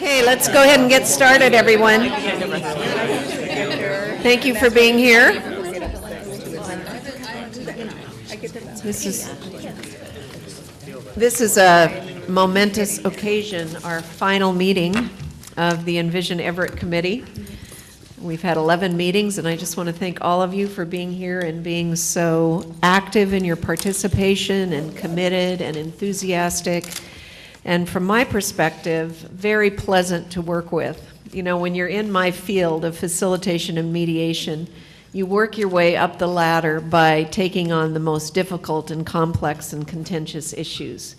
Okay, let's go ahead and get started, everyone. Thank you for being here. This is a momentous occasion, our final meeting of the EnvisionEverett Committee. We've had 11 meetings, and I just want to thank all of you for being here and being so active in your participation and committed and enthusiastic. And from my perspective, very pleasant to work with. You know, when you're in my field of facilitation and mediation, you work your way up the ladder by taking on the most difficult and complex and contentious issues.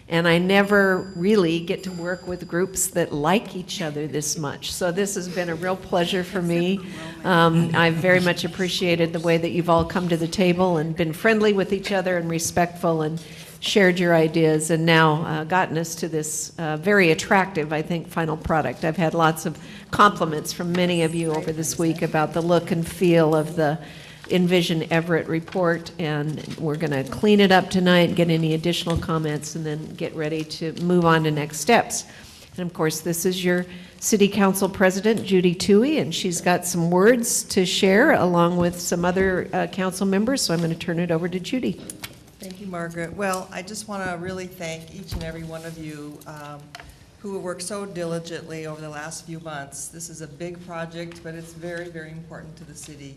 And I never really get to work with groups that like each other this much. So this has been a real pleasure for me. I've very much appreciated the way that you've all come to the table and been friendly with each other and respectful and shared your ideas, and now gotten us to this very attractive, I think, final product. I've had lots of compliments from many of you over this week about the look and feel of the EnvisionEverett report, and we're going to clean it up tonight, get any additional comments, and then get ready to move on to next steps. And of course, this is your City Council President, Judy Tuohy, and she's got some words to share along with some other council members, so I'm going to turn it over to Judy. Thank you, Margaret. Well, I just want to really thank each and every one of you who have worked so diligently over the last few months. This is a big project, but it's very, very important to the city.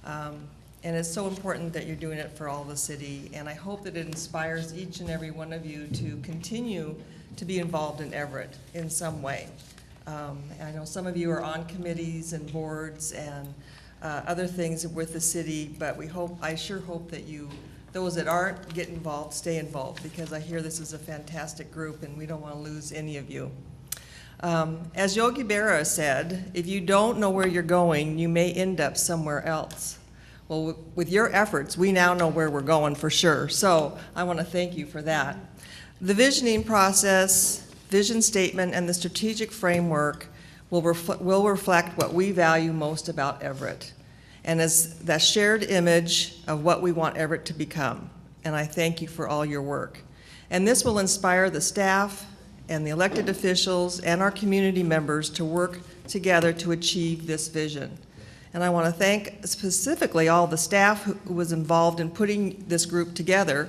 And it's so important that you're doing it for all the city. And I hope that it inspires each and every one of you to continue to be involved in Everett in some way. I know some of you are on committees and boards and other things with the city, but I sure hope that those that aren't, get involved, stay involved, because I hear this is a fantastic group and we don't want to lose any of you. As Yogi Berra said, if you don't know where you're going, you may end up somewhere else. Well, with your efforts, we now know where we're going for sure, so I want to thank you for that. The visioning process, vision statement, and the strategic framework will reflect what we value most about Everett, and as that shared image of what we want Everett to become. And I thank you for all your work. And this will inspire the staff and the elected officials and our community members to work together to achieve this vision. And I want to thank specifically all the staff who was involved in putting this group together.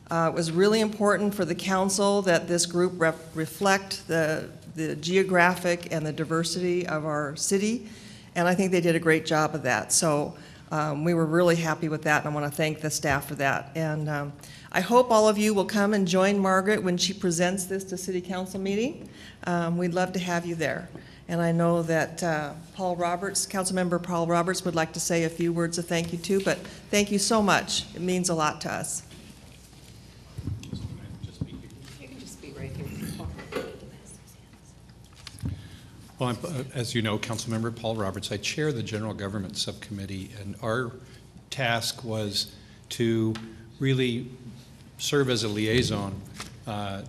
It was really important for the council that this group reflect the geographic and the diversity of our city. And I think they did a great job of that. So we were really happy with that, and I want to thank the staff for that. And I hope all of you will come and join Margaret when she presents this to City Council meeting. We'd love to have you there. And I know that Councilmember Paul Roberts would like to say a few words of thank you too, but thank you so much. It means a lot to us. You can just be right here. Well, as you know, Councilmember Paul Roberts, I chair the General Government Subcommittee, and our task was to really serve as a liaison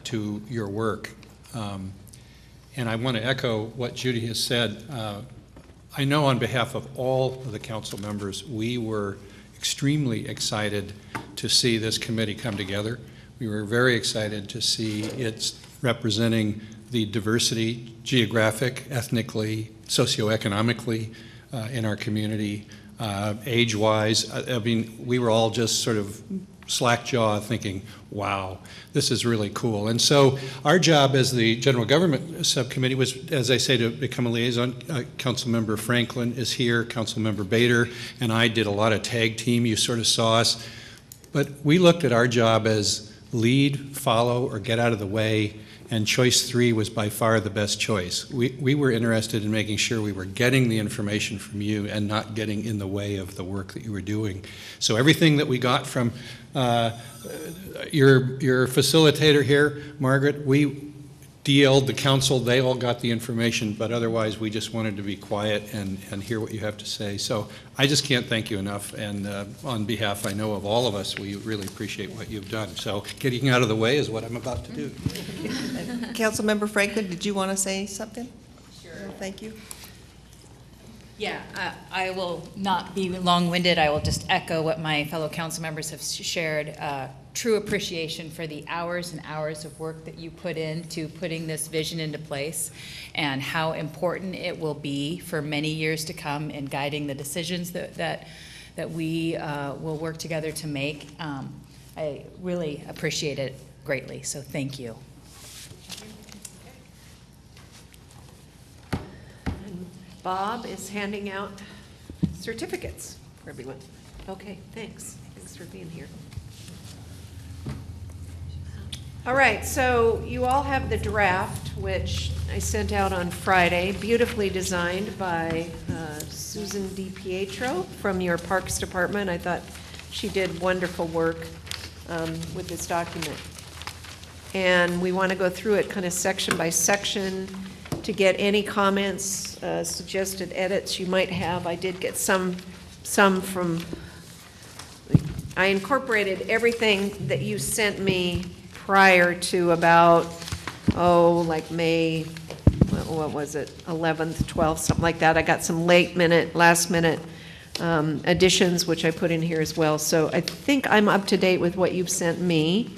to your work. And I want to echo what Judy has said. I know on behalf of all of the council members, we were extremely excited to see this committee come together. We were very excited to see it's representing the diversity, geographic, ethnically, socioeconomically in our community, age-wise. I mean, we were all just sort of slack-jawed thinking, wow, this is really cool. And so our job as the General Government Subcommittee was, as I say, to become a liaison. Councilmember Franklin is here, Councilmember Bader, and I did a lot of tag team. You sort of saw us. But we looked at our job as lead, follow, or get out of the way, and choice 3 was by far the best choice. We were interested in making sure we were getting the information from you and not getting in the way of the work that you were doing. So everything that we got from your facilitator here, Margaret, we DL'd the council, they all got the information, but otherwise we just wanted to be quiet and hear what you have to say. So I just can't thank you enough, and on behalf, I know, of all of us, we really appreciate what you've done. So getting out of the way is what I'm about to do. Councilmember Franklin, did you want to say something? Sure. Thank you. Yeah, I will not be long-winded. I will just echo what my fellow council members have shared. True appreciation for the hours and hours of work that you put into putting this vision into place, and how important it will be for many years to come in guiding the decisions that we will work together to make. I really appreciate it greatly, so thank you. Bob is handing out certificates for everyone. Okay, thanks. Thanks for being here. All right, so you all have the draft, which I sent out on Friday, beautifully designed by Susan DiPietro from your Parks Department. I thought she did wonderful work with this document. And we want to go through it kind of section by section to get any comments, suggested edits you might have. I did get some from, I incorporated everything that you sent me prior to about, like May, what was it, 11th, 12th, something like that. I got some last minute additions, which I put in here as well. So I think I'm up to date with what you've sent me.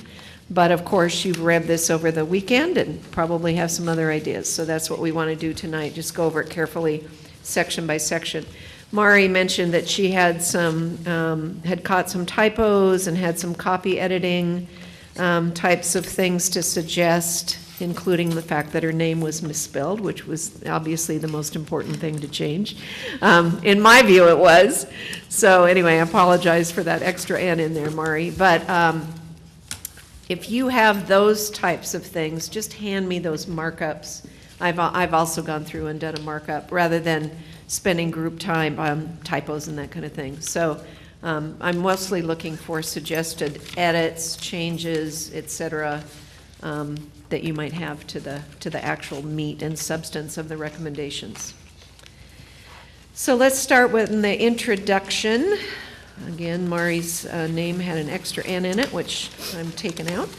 But of course, you've read this over the weekend and probably have some other ideas. So that's what we want to do tonight, just go over it carefully, section by section. Mari mentioned that she had had caught some typos and had some copy editing types of things to suggest, including the fact that her name was misspelled, which was obviously the most important thing to change. In my view, it was. So anyway, I apologize for that extra N in there, Mari. But if you have those types of things, just hand me those markups. I've also gone through and done a markup rather than spending group time on typos and that kind of thing. So I'm mostly looking for suggested edits, changes, et cetera, that you might have to the actual meat and substance of the recommendations. So let's start with the introduction. Again, Mari's name had an extra N in it, which I'm taking out.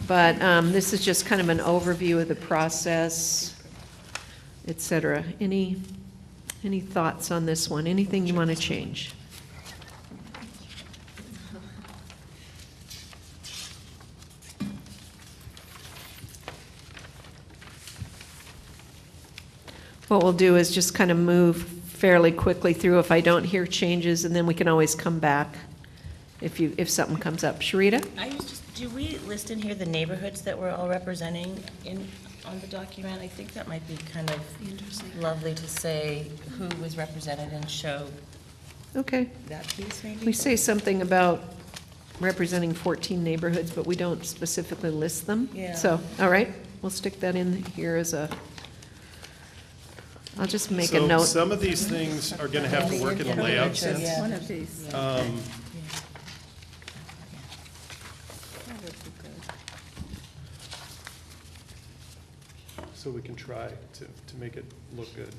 But this is just kind of an overview of the process, et cetera. Any thoughts on this one? Anything you want to change? What we'll do is just kind of move fairly quickly through if I don't hear changes, and then we can always come back if something comes up. Sharita? Do we list in here the neighborhoods that we're all representing on the document? I think that might be kind of lovely to say who was represented and show Okay. that piece, maybe? We say something about representing 14 neighborhoods, but we don't specifically list them. Yeah. So, all right, we'll stick that in here as I'll just make a note. So some of these things are going to have to work in a layout sense. Yeah. One of these. So we can try to make it look good.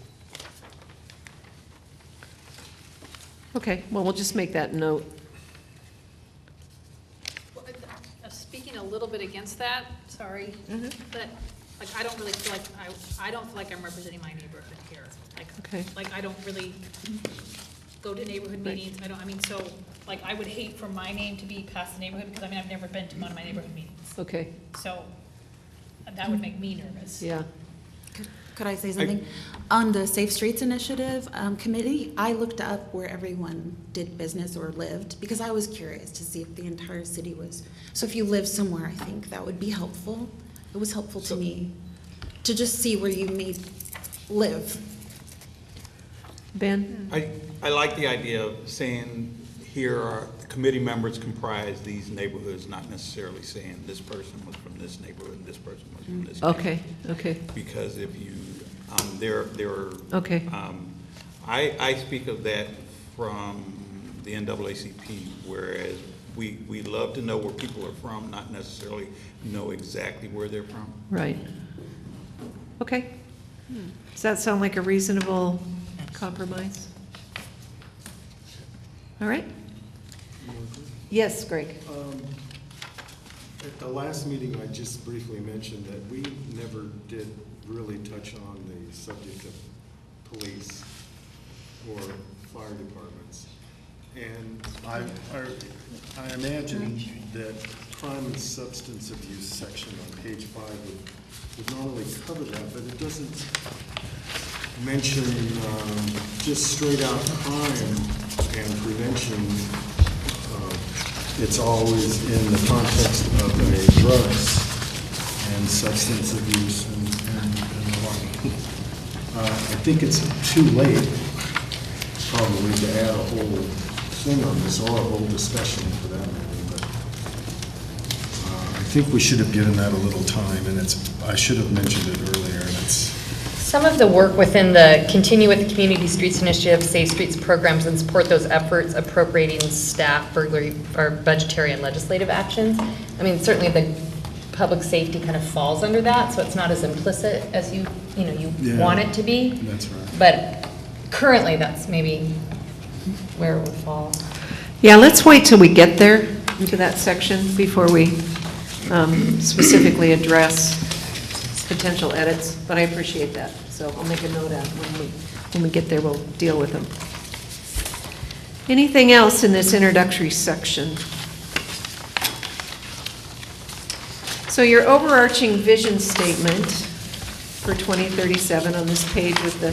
Okay, well, we'll just make that note. Well, speaking a little bit against that, sorry, but like I don't really feel like I don't feel like I'm representing my neighborhood here. Okay. Like I don't really go to neighborhood meetings. So like I would hate for my name to be past the neighborhood because I've never been to one of my neighborhood meetings. Okay, So that would make me nervous. yeah. Could I say something? On the Safe Streets Initiative committee, I looked up where everyone did business or lived because I was curious to see if the entire city was. So if you live somewhere, I think that would be helpful. It was helpful to me to just see where you may live. Ben? I like the idea of saying here are the committee members comprise these neighborhoods, not necessarily saying this person was from this neighborhood and this person was from this. Okay, okay, Because if you, there are. okay. I speak of that from the NAACP, whereas we love to know where people are from, not necessarily know exactly where they're from. Right. Okay. Does that sound like a reasonable compromise? All right. Yes, Greg. At the last meeting, I just briefly mentioned that we never did really touch on the subject of police or fire departments. And I imagine that crime and substance abuse section on page 5 would not only cover that, but it doesn't mention just straight out crime and prevention. It's always in the context of drugs and substance abuse and the like. I think it's too late, probably, to add a whole thing on this, or a whole discussion for that matter, but I think we should have given that a little time, and I should have mentioned it earlier, and it's... Some of the work within the Continue with the Community Streets Initiative, Safe Streets programs, and support those efforts, appropriating staff for our budgetary and legislative actions. I mean, certainly the public safety kind of falls under that, so it's not as implicit as you want it to be. That's right. But currently, that's maybe where it would fall. Yeah, let's wait till we get there into that section before we specifically address potential edits, but I appreciate that. So I'll make a note out when we get there, we'll deal with them. Anything else in this introductory section? So your overarching vision statement for 2037 on this page with the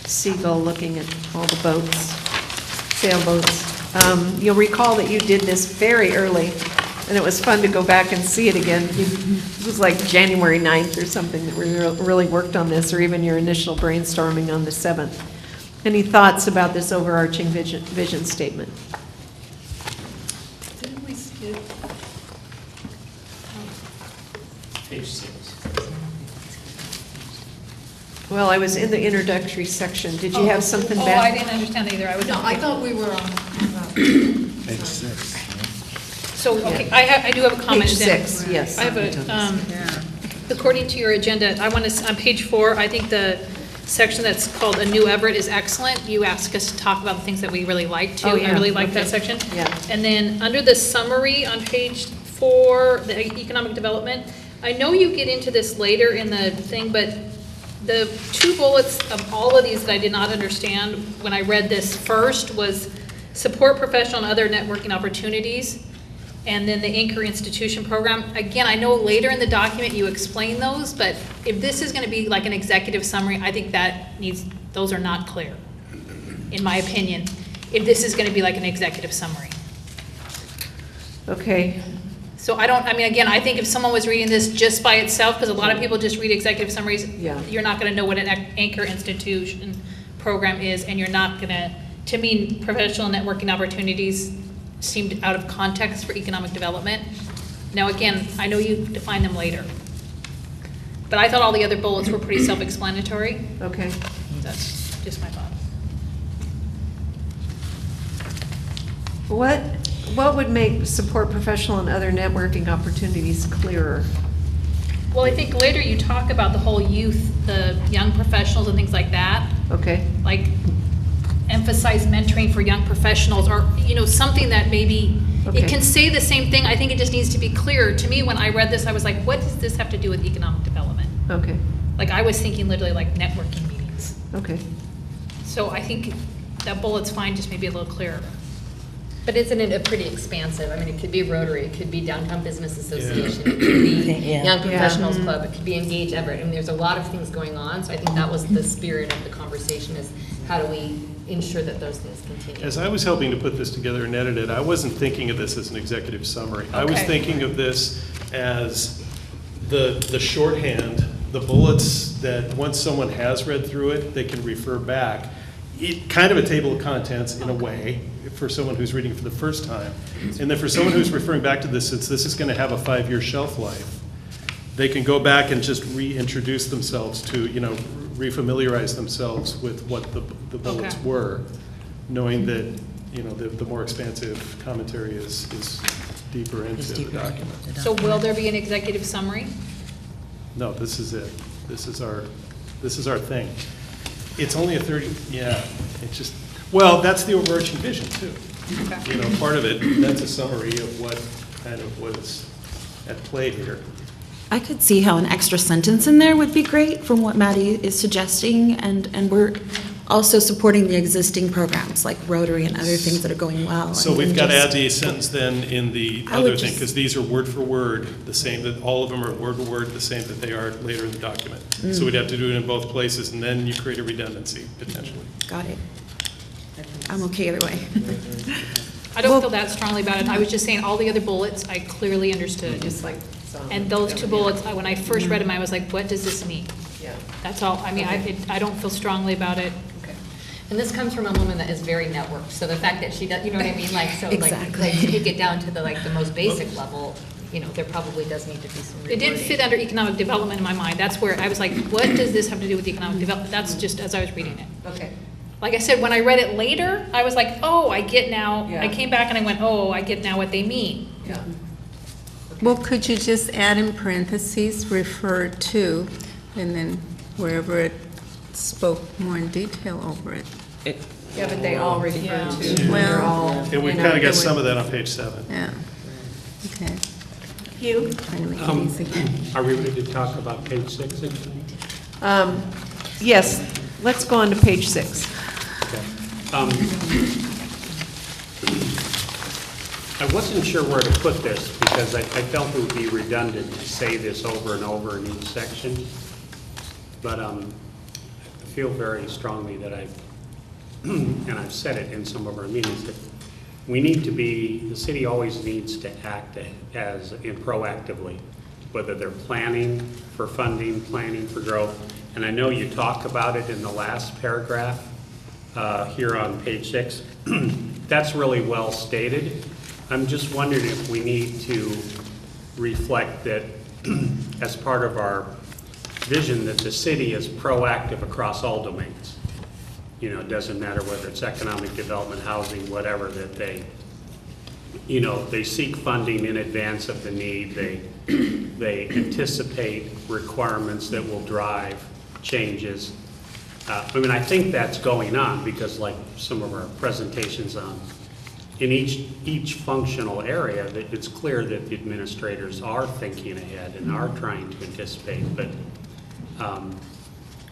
seagull looking at all the boats, sailboats. You'll recall that you did this very early, and it was fun to go back and see it again. It was like January 9th or something that we really worked on this, or even your initial brainstorming on the 7th. Any thoughts about this overarching vision statement? Didn't we skip? Page 6. Well, I was in the introductory section. Did you have something Oh, back? I didn't understand that either. I was. No, I thought we were on. Page 6. So, okay, I do have a comment. Page then. 6, yes. I have a, according to your agenda, I want to, on page 4, I think the section that's called A New Everett is excellent. You asked us to talk about the things that we really like too. Oh, yeah. I really like that Okay. section. Yeah. And then, under the summary on page 4, the economic development, I know you get into this later in the thing, but the 2 bullets of all of these that I did not understand when I read this first was support professional and other networking opportunities, and then the Anchor Institution Program. Again, I know later in the document you explain those, but if this is gonna be like an executive summary, I think those are not clear, in my opinion, if this is gonna be like an executive summary. Okay. So again, I think if someone was reading this just by itself, because a lot of people just read executive summaries, Yeah. you're not gonna know what an Anchor Institution Program is, and you're not gonna, to me, professional networking opportunities seemed out of context for economic development. Now, again, I know you define them later, but I thought all the other bullets were pretty self-explanatory. Okay. That's just my thought. What would make support professional and other networking opportunities clearer? Well, I think later you talk about the whole youth, the young professionals and things like that. Okay. Like emphasize mentoring for young professionals, or, something that maybe, Okay. it can say the same thing. I think it just needs to be clear. To me, when I read this, I was like, what does this have to do with economic development? Okay. Like, I was thinking literally like networking meetings. Okay. So I think that bullet's fine, just maybe a little clearer. But isn't it a pretty expansive? I mean, it could be Rotary, it could be Downtown Business Association, it could be Yeah. Young Professionals Club, it could be Engage Everett. I mean, there's a lot of things going on, so I think that was the spirit of the conversation, is how do we ensure that those things continue? As I was helping to put this together and edit it, I wasn't thinking of this as an executive summary. I was Okay. thinking of this as the shorthand, the bullets that once someone has read through it, they can refer back. Kind of a table of contents in a way for someone who's reading for the first time. And then for someone who's referring back to this, since this is going to have a 5-year shelf life, they can go back and just reintroduce themselves to, refamiliarize themselves with what the bullets Okay. were, knowing that, the more expansive commentary is deeper into the document. So will there be an executive summary? No, this is it. This is our thing. It's only a 30, it's just, well, that's the overarching vision too. Okay. Part of it, that's a summary of what kind of was at play here. I could see how an extra sentence in there would be great from what Maddie is suggesting, and also supporting the existing programs like Rotary and other things that are going well. So and we've then got to just- add the sentence then in the I would other thing, just- because these are word for word, the same, that all of them are word for word, the same that they are later in the document. So we'd have to do it in both places, and then you create a redundancy, potentially. Got it. I'm okay either way. I don't feel that strongly about it. I was just saying all the other bullets, I clearly understood. Just like some. And those two bullets, when I first read them, I was like, what does this mean? Yeah. That's all. I mean, I don't feel strongly about it. Okay. And this comes from a woman that is very networked, so the fact that she does, you know what I mean, like, so like, Exactly. to take it down to the, like, the most basic level, you know, there probably does need to be some rewording. It didn't fit under economic development in my mind. That's where I was like, what does this have to do with economic development? That's just as I was reading it. Okay. Like I said, when I read it later, I was like, oh, I get now. Yeah. I came back and I went, oh, I get now what they mean. Yeah. Well, could you just add in parentheses, refer to, and then wherever it spoke more in detail over it? Yeah, but they all refer to, Well- they're all. And we've kind of got some of that on page 7. Yeah. Okay. Hugh? Trying to make it easy. Are we ready to talk about page 6 again? Yes, let's go on to page 6. I wasn't sure where to put this because I felt it would be redundant to say this over and over in each section. But I feel very strongly that and I've said it in some of our meetings, that we need to be, the city always needs to act proactively, whether they're planning for funding, planning for growth. And I know you talk about it in the last paragraph here on page 6. That's really well stated. I'm just wondering if we need to reflect that as part of our vision that the city is proactive across all domains. You know, it doesn't matter whether it's economic development, housing, whatever, that they seek funding in advance of the need. They anticipate requirements that will drive changes. I mean, I think that's going on because like some of our presentations on, in each functional area, that it's clear that the administrators are thinking ahead and are trying to anticipate, but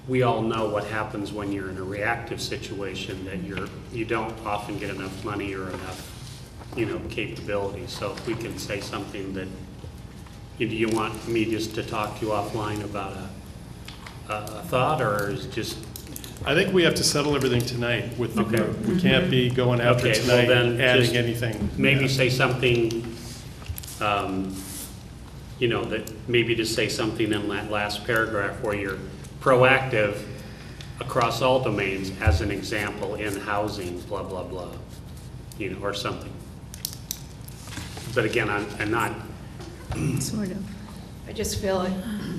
we all know what happens when you're in a reactive situation, that you don't often get enough money or enough, capability. So if we can say something that, do you want me just to talk to you offline about a thought, or is just? I think we have to settle everything tonight with the Okay. group. We can't be going after Okay, well tonight then and adding just anything. Maybe say something, that maybe just say something in that last paragraph where you're proactive across all domains, as an example, in housing, blah, blah, blah, or something. But again, I'm not. Sort of. I just feel like,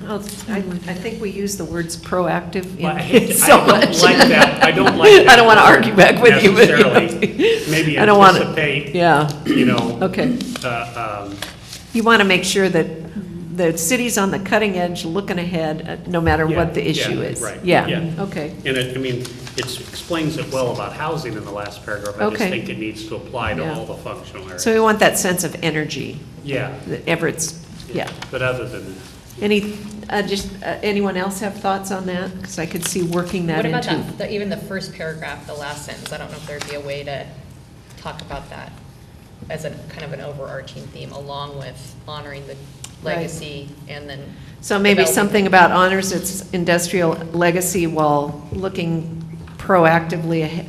I think we use the words proactive Well, I in hate- so I much. don't like that. I don't like that. I don't want to argue back with you, but. Necessarily. Maybe I don't want to- anticipate, Yeah, Okay. okay. You want to make sure that the city's on the cutting edge, looking ahead, no matter what the issue is. Right. Yeah, okay. And it explains it well about housing in the last paragraph. I just Okay. think it needs to apply to Yeah. all the functional areas. So we want that sense of energy Yeah. that Everett's, yeah. But other than that. Anyone else have thoughts on that? Because I could see working that What into. about even the first paragraph, the last sentence? I don't know if there'd be a way to talk about that as a kind of an overarching theme, along with honoring the Right. legacy and then. So maybe developing- something about honors its industrial legacy while looking proactively ahead,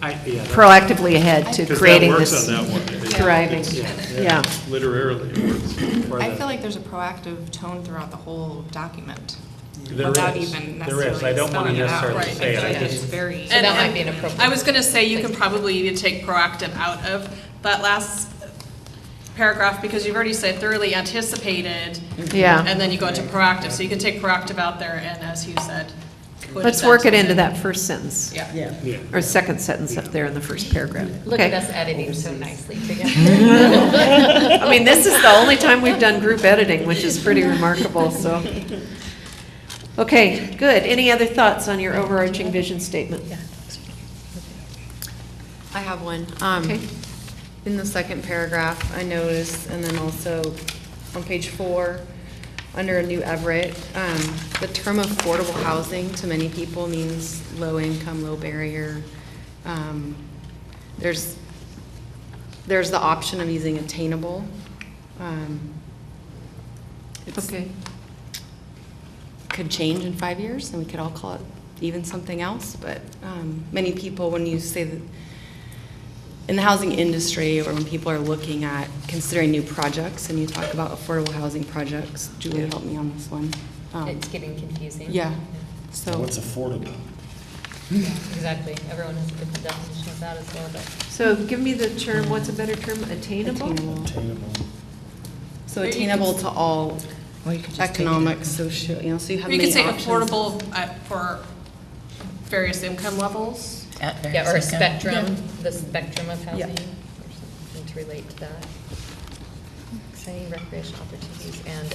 proactively ahead to Because that creating works this on that one. thriving, yeah. Literally, it works. I feel like there's a proactive tone throughout the whole document. There Without is. even There is. necessarily I don't want to spelling it out. necessarily Right, say it. I feel I like it's just, very. So that might be an appropriate. I was gonna say, you can probably even take proactive out of that last paragraph, because you've already said thoroughly anticipated. Yeah. And then you go into proactive, so you can take proactive out there, and as you said. put Let's work it sentence into in. that first sentence, Yeah. yeah. or second sentence up there in the first paragraph. Look Okay. at us editing so nicely together. I mean, this is the only time we've done group editing, which is pretty remarkable, so. Okay, good. Any other thoughts on your overarching vision statement? I have one. Okay. In the second paragraph, I noticed, and then also on page 4, under a new Everett, the term affordable housing to many people means low income, low barrier. There's the option of using attainable. It's- Okay. Could change in 5 years, and we could all call it even something else, but many people, when you say that in the housing industry, or when people are looking at considering new projects, and you talk about affordable housing projects, Julie, help me on this one. It's getting confusing. Yeah, so. What's affordable? Yeah, exactly. Everyone has a different definition of that as well, but. So give me the term, what's a better term, attainable? Attainable. So attainable to all Or you could just economic, social, so you have You many could say options. affordable for various income levels. At various Yeah, or a income. spectrum, the spectrum of housing, Yeah. or something to relate to that. Exciting recreational opportunities and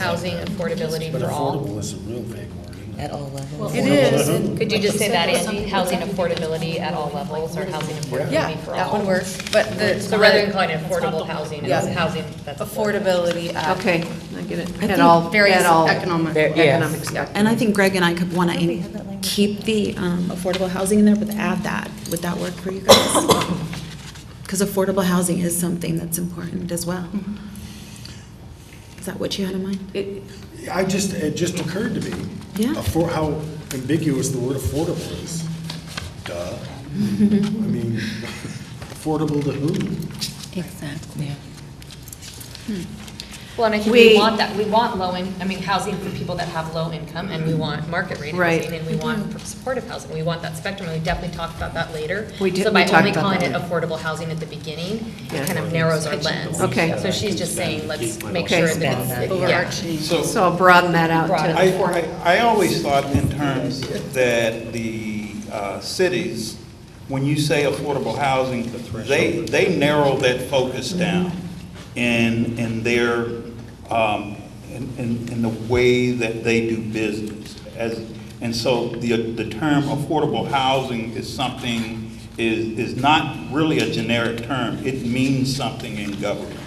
housing affordability But for all. affordable is a real vague word, isn't it? At all levels. It is. Could you just say that, Angie? Housing affordability at all levels, or housing affordability Yeah, for all? that would work, but the. So rather than calling it affordable housing, Yeah. it's housing that's Affordability at. Okay, I get it. I At think all, various at all economic- economic spectrum. And I think Greg and I could want to keep the affordable housing in there, but add that. Would that work for you guys? Because affordable housing is something that's important as well. Is that what you had in mind? It- It just occurred to me. Yeah. How ambiguous the word affordable is. Duh. I mean, affordable to whom? Exactly. Well, and I think we want that, we want housing for people that have low income, and we want market rate Right. housing, and we want supportive housing, we want that spectrum, and we definitely talk about that later. We did- So we by talked only about calling that it later. affordable housing at the beginning, Yeah. it kind of narrows our lens. Okay. So she's just saying, let's make Okay. sure that it's, yeah. Overarching. So I'll broaden that out Broaden. to, I always thought in terms that the cities, when you say affordable housing, they narrow that focus down in their, in the way that they do business. And so the term affordable housing is something, is not really a generic term. It means something in government.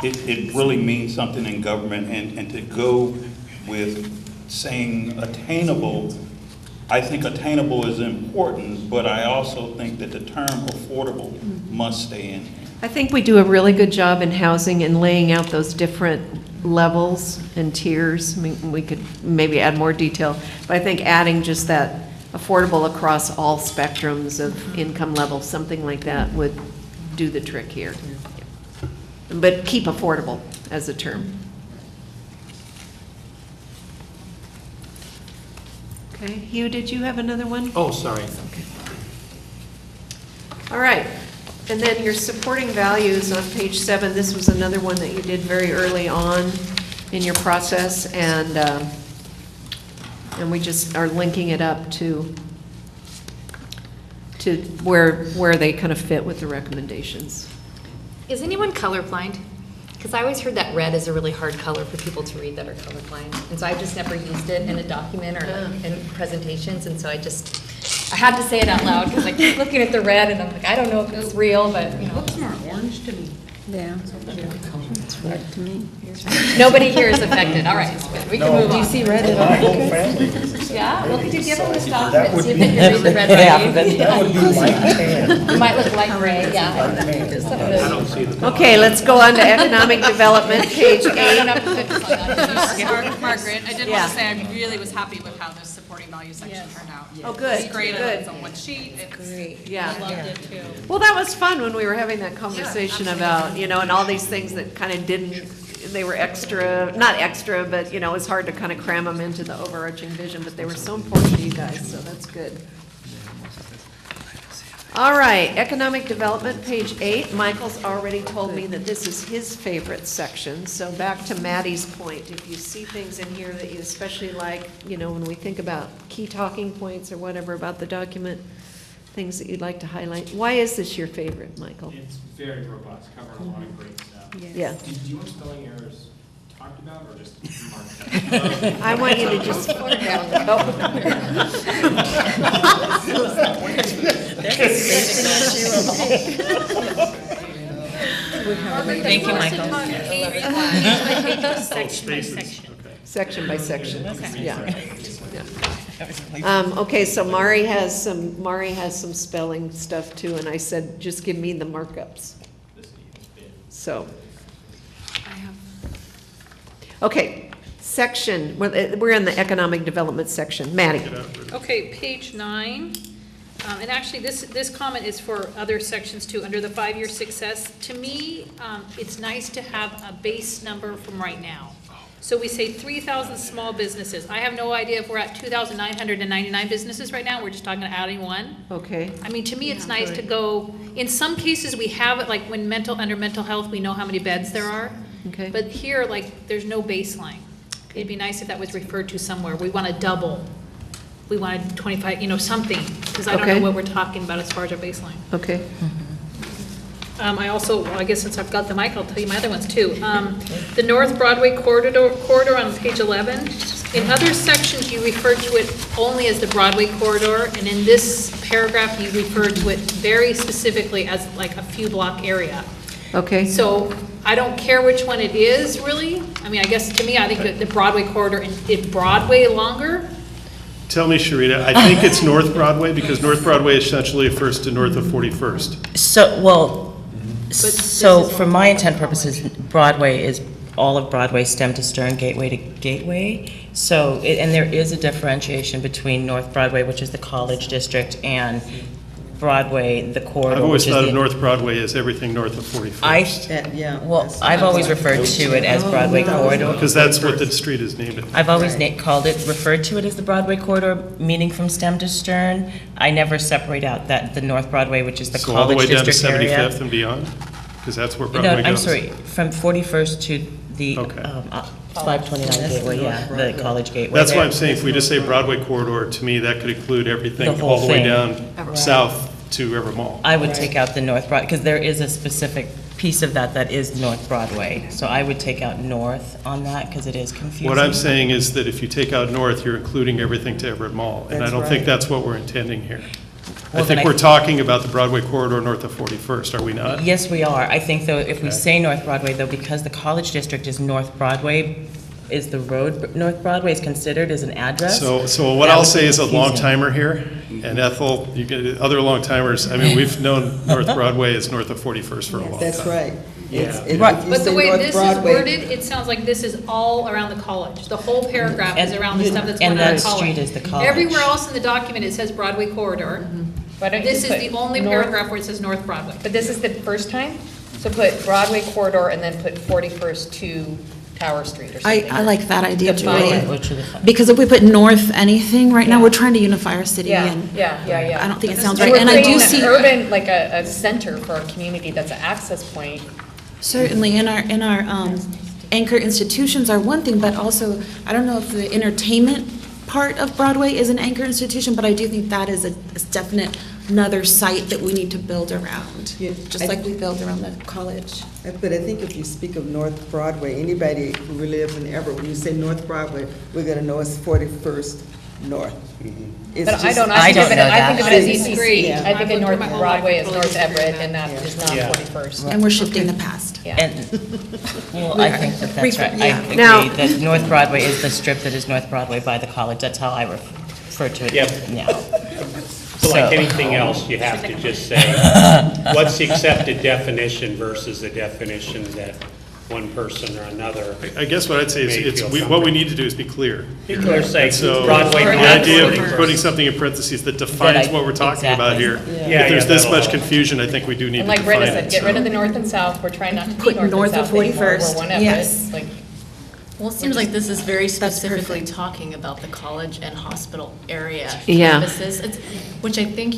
It really means something in government, and to go with saying attainable, I think attainable is important, but I also think that the term affordable must stay in. I think we do a really good job in housing and laying out those different levels and tiers. I mean, we could maybe add more detail, but I think adding just that affordable across all spectrums of income levels, something like that would do the trick here. But keep affordable as a term. Okay, Hugh, did you have another one? Oh, sorry. All right, and then your supporting values on page 7, this was another one that you did very early on in your process, and we just are linking it up to where they kind of fit with the recommendations. Is anyone colorblind? Because I always heard that red is a really hard color for people to read that are colorblind. And so I've just never used it in a document or like in presentations, and so I had to say it out loud because I keep looking at the red and I'm like, I don't know if it's real, but you know. Looks more orange to me. Yeah. It's red to me. Nobody here is affected. All right, good. We can move on. Do you see red at My all? whole family is the same. Yeah, well, could you give them this That document, would see if be- they can read the red writing? That would be light tan. You might look like gray, yeah. I don't see the. Okay, let's go on to economic development, page No, I 8. don't have to focus on that. Margaret, I did Yeah. want to say I really was happy with how this supporting value section turned out. Oh, good, It's great, good. it's on one sheet, it's. Yeah. I loved it too. Well, that was fun when we were having that conversation about, and all these things that kind of they were extra, not extra, but, it was hard to kind of cram them into the overarching vision, but they were so important to you guys, so that's good. All right, economic development, page 8. Michael's already told me that this is his favorite section, so back to Maddie's point, if you see things in here that you especially like, when we think about key talking points or whatever about the document, things that you'd like to highlight. Why is this your favorite, Michael? It's very robust, covering a lot of great stuff. Yeah. Do you want spelling errors talked about or just marked out? I want you to just. Thank you, Michael. Section by section, yeah. Okay, so Mari has some spelling stuff too, and I said, just give me the markups. So. Okay, we're in the economic development section. Maddie. Okay, page 9. And actually, this comment is for other sections too, under the 5-year success. To me, it's nice to have a base number from right now. So we say 3,000 small businesses. I have no idea if we're at 2,999 businesses right now. We're just talking about adding one. Okay. I mean, to me, it's nice to go, in some cases, we have it, like when under mental health, we know how many beds there are. Okay. But here, like, there's no baseline. It'd be nice if that was referred to somewhere. We want to double. We wanted 25, something, because I don't know what we're talking about as far as our baseline. Okay. I guess since I've got the mic, I'll tell you my other ones too. The North Broadway corridor on page 11. In other sections, you refer to it only as the Broadway corridor, and in this paragraph, you refer to it very specifically as like a few block area. Okay. So I don't care which one it is, really. I mean, I guess to me, I think that the Broadway corridor and Broadway longer. Tell me, Sharita, I think it's North Broadway, because North Broadway essentially refers to north of 41st. So for my intent purposes, Broadway is all of Broadway, stem to stern, gateway to gateway. So, and there is a differentiation between North Broadway, which is the college district, and Broadway, the corridor. I've always thought of North Broadway as everything north of 41st. Well, I've always referred to it as Broadway corridor. Because that's what the street is named. I've always referred to it as the Broadway corridor, meaning from stem to stern. I never separate out the North Broadway, which is the So all the college way down to district area. 75th and beyond? Because that's where Broadway No, goes. I'm sorry, from 41st to the 529 gateway, the college gateway. That's why there. I'm saying, if we just say Broadway corridor, to me, that could include everything The whole all the way thing. down south to Ever Mall. I would take out the North Broadway, because there is a specific piece of that is North Broadway. So I would take out north on that, because it is confusing. What I'm saying is that if you take out north, you're including everything to Everett Mall. And I don't think that's what we're intending here. I think we're talking about the Broadway corridor north of 41st, are we not? Yes, we are. I think, though, if we say North Broadway, though, because the college district is North Broadway, is the road, North Broadway is considered as an address? So what I'll say is a long timer here, and Ethel, you get other long timers. I mean, we've known North Broadway is north of 41st for a long time. That's right. Yeah. But the way this is worded, it sounds like this is all around the college. The whole paragraph is around the stuff that's going on at the college. And that street is the college. Everywhere else in the document, it says Broadway corridor. This is the only paragraph where it says North Broadway. But this is the first time? So put Broadway corridor and then put 41st to Tower Street or something. I like that idea, Define Julie. it. Because if we put north anything, right now, we're trying to unify our city. And Yeah. I don't think it sounds And right. we're And I do creating see. an urban, like a center for our community that's an access point. Certainly, in our anchor institutions are one thing, but also, I don't know if the entertainment part of Broadway is an anchor institution, but I do think that is a definite another site that we need to build around, just like we build around the college. But I think if you speak of North Broadway, anybody who lives in Everett, when you say North Broadway, we're gonna know it's 41st North. But I don't, I think of it as EC3. Yeah. I think of North my whole Broadway life, as I North totally Everett, agree and that is not Yeah. 41st. And we're shifting the past. And, well, I think that that's right. I agree Now- that North Broadway is the strip that is North Broadway by the college. That's how I refer to it Yep. now. So like anything else, you have to just say, what's the accepted definition versus the definition that one person or another. I guess what I'd say is, what we need to do is be clear. Be clear, say And so, Broadway, the not idea 41st. of putting something in parentheses that defines what we're talking about here. Yeah, If there's this that'll much help. confusion, I think we do need to And like define Brenda it. said, get rid of the north and south. We're trying not to be Put north north and of south anymore. 41st. We're one Everett. Yes. Like, Well, it seems like this is very specifically talking about the college and hospital area Yeah. campuses, which I think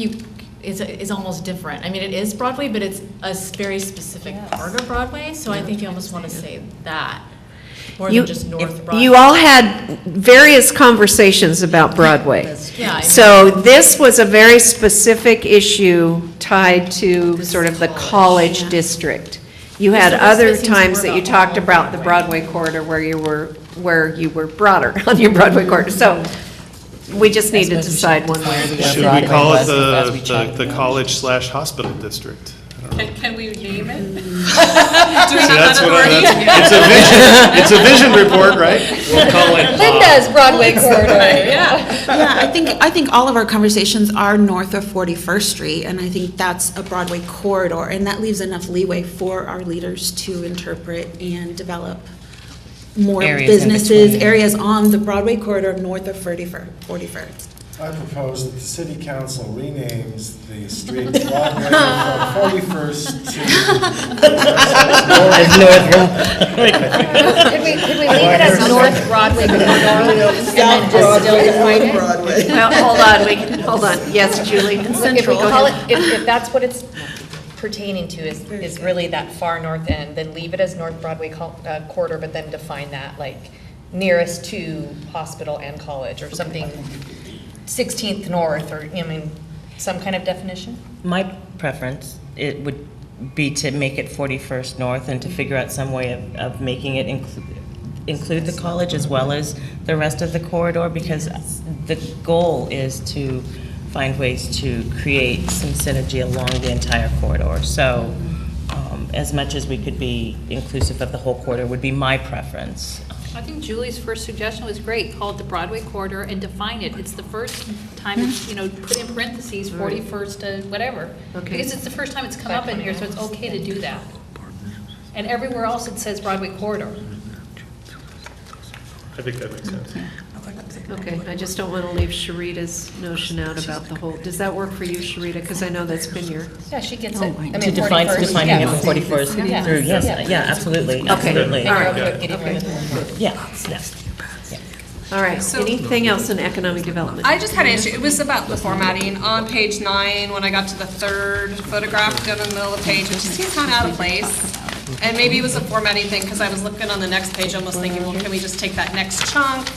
is almost different. I mean, it is Broadway, but it's a very specific part of Broadway, so I think you almost want to say that, more than just North Broadway. You all had various conversations about Broadway. Yeah, I mean- So this was a very specific issue tied to sort of the college district. You had So this other seems times more that you about talked all about the Broadway corridor where you were broader on your Broadway corridor. So we just need to decide one way or the Should other. we call it the college/hospital district? Can we name it? Doing that That's what it's a vision report, right? We'll call it. Linda's Broadway corridor. Yeah, I think all of our conversations are north of 41st Street, and I think that's a Broadway corridor, and that leaves enough leeway for our leaders to interpret and develop more Areas in businesses, between. areas on the Broadway corridor north of 41st. I propose that the city council renames the street Broadway from 41st to. Could we leave it as North Broadway corridor and then just still define it? Broadway. Well, hold on. Yes, Julie? If we call it, if that's what it's pertaining to, is really that far north end, then leave it as North Broadway corridor, but then define that like nearest to hospital and college or something, 16th North, or, I mean, some kind of definition? My preference, it would be to make it 41st North and to figure out some way of making it include the college as well as the rest of the corridor, because the goal is to find ways to create some synergy along the entire corridor. So as much as we could be inclusive of the whole corridor would be my preference. I think Julie's first suggestion was great. Call it the Broadway corridor and define it. It's the first time it's, put in parentheses, 41st to whatever. Okay. Because it's the first time it's come up in here, so it's okay to do that. And everywhere else it says Broadway corridor. I think that makes sense. Okay, I just don't want to leave Sharita's notion out about the whole, does that work for you, Sharita? Because I know that's been your, Yeah, she gets it. I mean, To define 41st, defining it yeah. for 41st Yeah. through, yes, yeah, absolutely, absolutely. all right. Yeah, yes. All right, So- anything else in economic development? I just had an issue. It was about the formatting. On page 9, when I got to the third photograph down in the middle of the page, it just seemed kind of out of place. And maybe it was a formatting thing, because I was looking on the next page, almost thinking, well, can we just take that next chunk,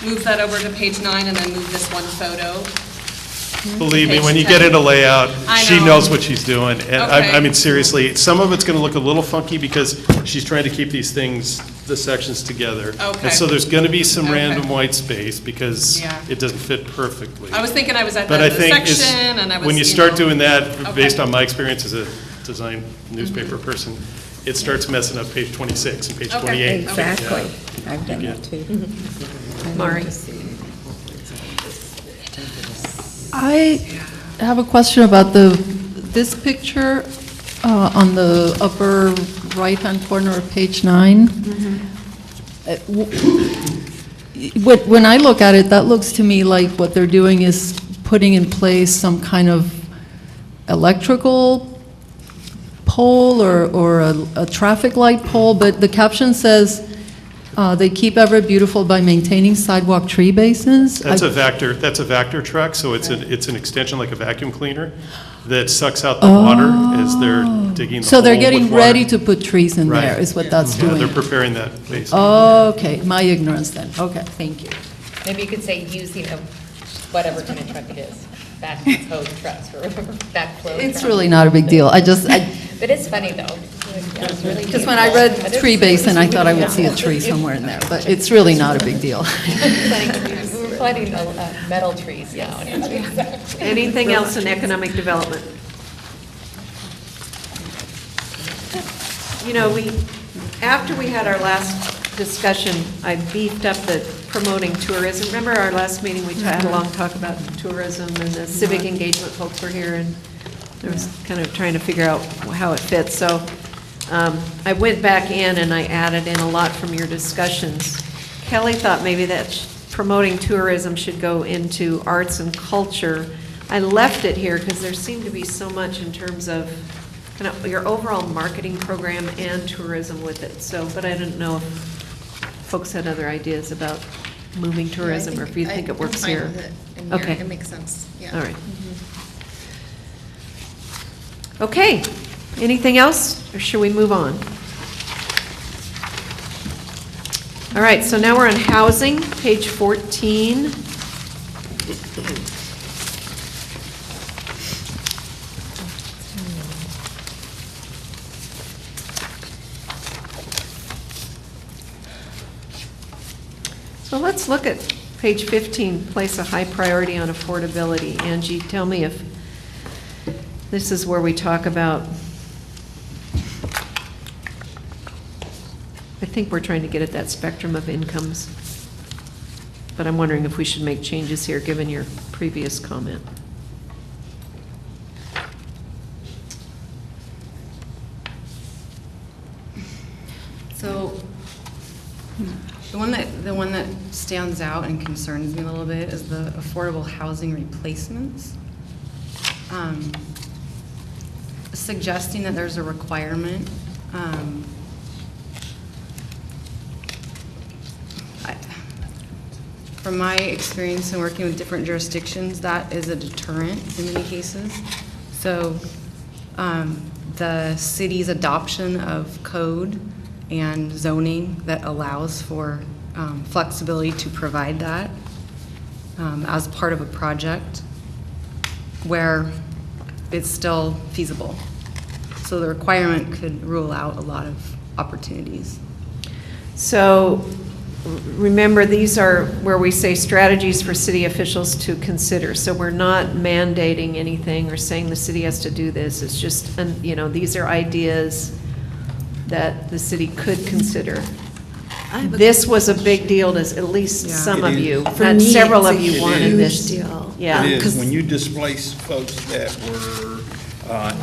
move that over to page 9, and then move this one photo? Believe me, Page when you 10. get into layout, I she know. knows what she's doing. And I Okay. mean, seriously, some of it's going to look a little funky because she's trying to keep these things, the sections together. Okay. And so there's going to be some Okay. random white space because Yeah. it doesn't fit perfectly. I was thinking I was at the But end I of the think section, and I was, when you start know. doing that, Okay. based on my experience as a design newspaper person, it starts messing up page 26 and page Okay. 28. Exactly. Yeah. I've done that too. Mari? I have a question about this picture on the upper right-hand corner of page 9. When I look at it, that looks to me like what they're doing is putting in place some kind of electrical pole or a traffic light pole, but the caption says, they keep Everett beautiful by maintaining sidewalk tree basins. That's a Vector truck, so it's an extension like a vacuum cleaner that sucks out the water as they're digging the So hole they're with getting water. ready to put trees in there, Right. is what that's Yeah, doing. they're preparing that basin. Okay, my ignorance then. Okay, thank you. Maybe you could say using a, whatever kind of truck it is, backhoe trucks or whatever, backflow. It's truck. really not a big deal. But it's funny though. Because when I read tree basin, I thought I would see a tree somewhere in there, but it's really not a big deal. We're planting metal trees now. Anything else in economic development? After we had our last discussion, I beefed up the promoting tourism. Remember our last meeting, we had a long talk about tourism, and the civic engagement folks were here, and I was kind of trying to figure out how it fits. So I went back in and I added in a lot from your discussions. Kelly thought maybe that promoting tourism should go into arts and culture. I left it here because there seemed to be so much in terms of kind of your overall marketing program and tourism with it. So, but I didn't know if folks had other ideas about moving tourism, or if you think it works here. Okay. It makes sense, yeah. All right. Okay, anything else, or should we move on? All right, so now we're on housing, page 14. So let's look at page 15, place a high priority on affordability. Angie, tell me if this is where we talk about think we're trying to get at that spectrum of incomes. But I'm wondering if we should make changes here, given your previous comment. So, the one that stands out and concerns me a little bit is the affordable housing replacements. Suggesting that there's a requirement. From my experience in working with different jurisdictions, that is a deterrent in many cases. So, the city's adoption of code and zoning that allows for flexibility to provide that as part of a project where it's still feasible. So the requirement could rule out a lot of opportunities. So remember, these are where we say strategies for city officials to consider. So we're not mandating anything or saying the city has to do this. It's just, these are ideas that the city could consider. This was a big deal to at least some of you. Not several of you wanted this. Yeah. It is. When you displace folks that were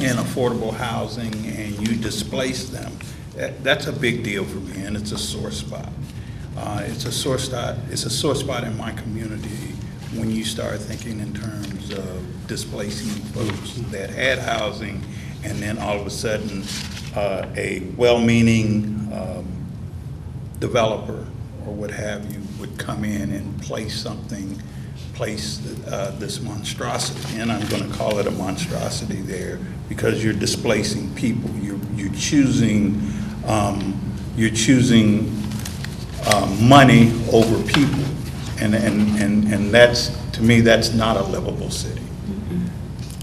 in affordable housing and you displace them, that's a big deal for me, and it's a sore spot. It's a sore spot in my community when you start thinking in terms of displacing folks that had housing, and then all of a sudden a well-meaning developer or what have you would come in and place this monstrosity, and I'm going to call it a monstrosity there, because you're displacing people. You're choosing money over people, and that's, to me, that's not a livable city.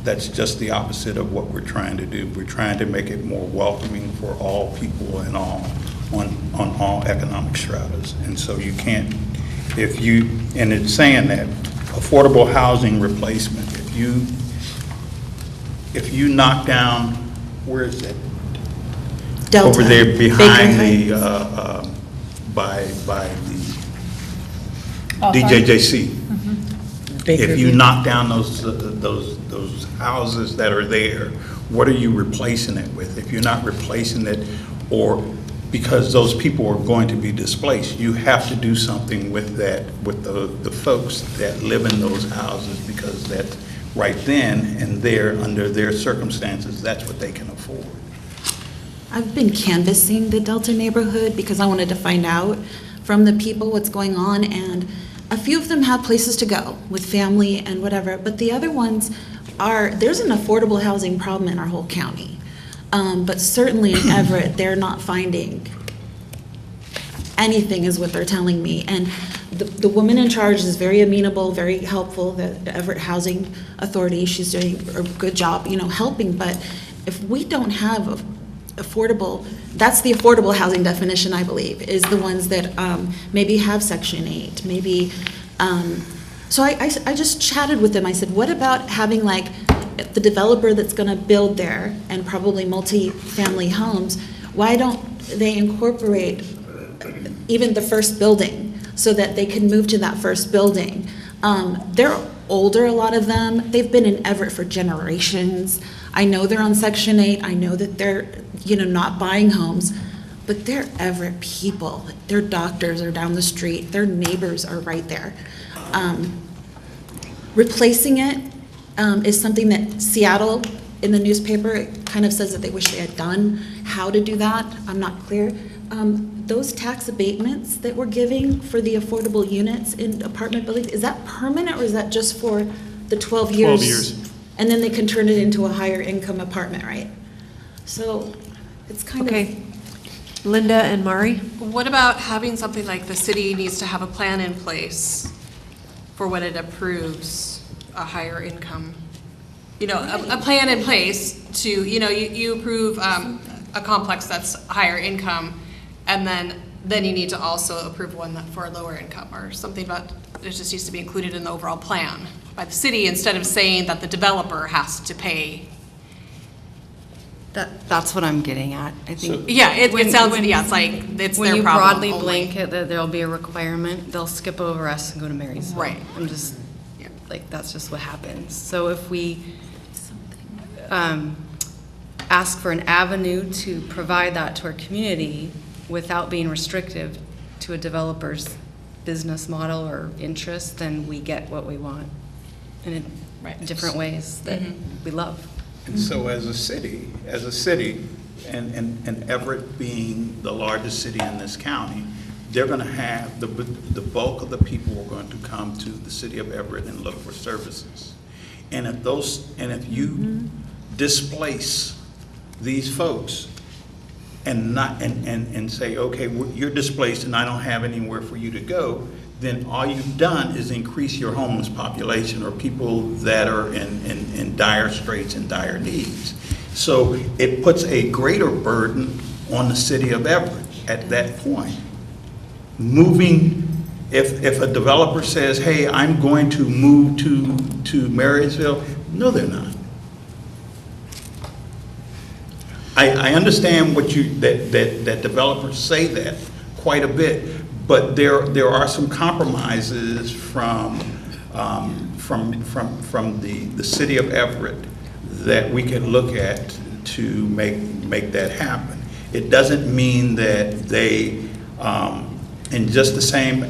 That's just the opposite of what we're trying to do. We're trying to make it more welcoming for all people and on all economic stratas. And so you can't, and it's saying that affordable housing replacement, if you knock down, where is it? Delta. Over there behind by the DJJC. If you knock down those houses that are there, what are you replacing it with? If you're not replacing it, or because those people are going to be displaced, you have to do something with that, with the folks that live in those houses, because that's right then and there, under their circumstances, that's what they can afford. I've been canvassing the Delta neighborhood because I wanted to find out from the people what's going on, and a few of them have places to go with family and whatever, but the other ones there's an affordable housing problem in our whole county. But certainly in Everett, they're not finding anything, is what they're telling me. And the woman in charge is very amenable, very helpful, the Everett Housing Authority. She's doing a good job, helping. But if we don't have affordable, that's the affordable housing definition, I believe, is the ones that maybe have Section 8, maybe. So I just chatted with them. I said, what about having the developer that's going to build there and probably multi-family homes, why don't they incorporate even the first building so that they can move to that first building? They're older, a lot of them. They've been in Everett for generations. I know they're on Section 8. I know that they're, not buying homes, but they're Everett people. Their doctors are down the street. Their neighbors are right there. Replacing it is something that Seattle, in the newspaper, it kind of says that they wish they had done. How to do that, I'm not clear. Those tax abatements that we're giving for the affordable units in apartment buildings, is that permanent, or is that just for the 12 years? 12 years. And then they can turn it into a higher income apartment, right? So it's kind of. Linda and Mari? What about having something like the city needs to have a plan in place for when it approves a higher income? A plan in place to, you approve a complex that's higher income, and then you need to also approve one for a lower income, or something about, it just needs to be included in the overall plan by the city, instead of saying that the developer has to pay That's what I'm getting at, I think. Yeah, it sounds, yeah, it's like, it's When their you problem broadly only. blanket that there'll be a requirement, they'll skip over us and go to Marysville. Right. I'm just, like, that's just what happens. So if we ask for an avenue to provide that to our community without being restrictive to a developer's business model or interest, then we get what we want in different ways that we love. And so as a city, and Everett being the largest city in this county, they're going to have, the bulk of the people are going to come to the city of Everett and look for services. And if you displace these folks and say, okay, you're displaced and I don't have anywhere for you to go, then all you've done is increase your homeless population or people that are in dire straits and dire needs. So it puts a greater burden on the city of Everett at that point. Moving, if a developer says, hey, I'm going to move to Marysville, no, they're not. I understand that developers say that quite a bit, but there are some compromises from the city of Everett that we can look at to make that happen. It doesn't mean that they, in just the same,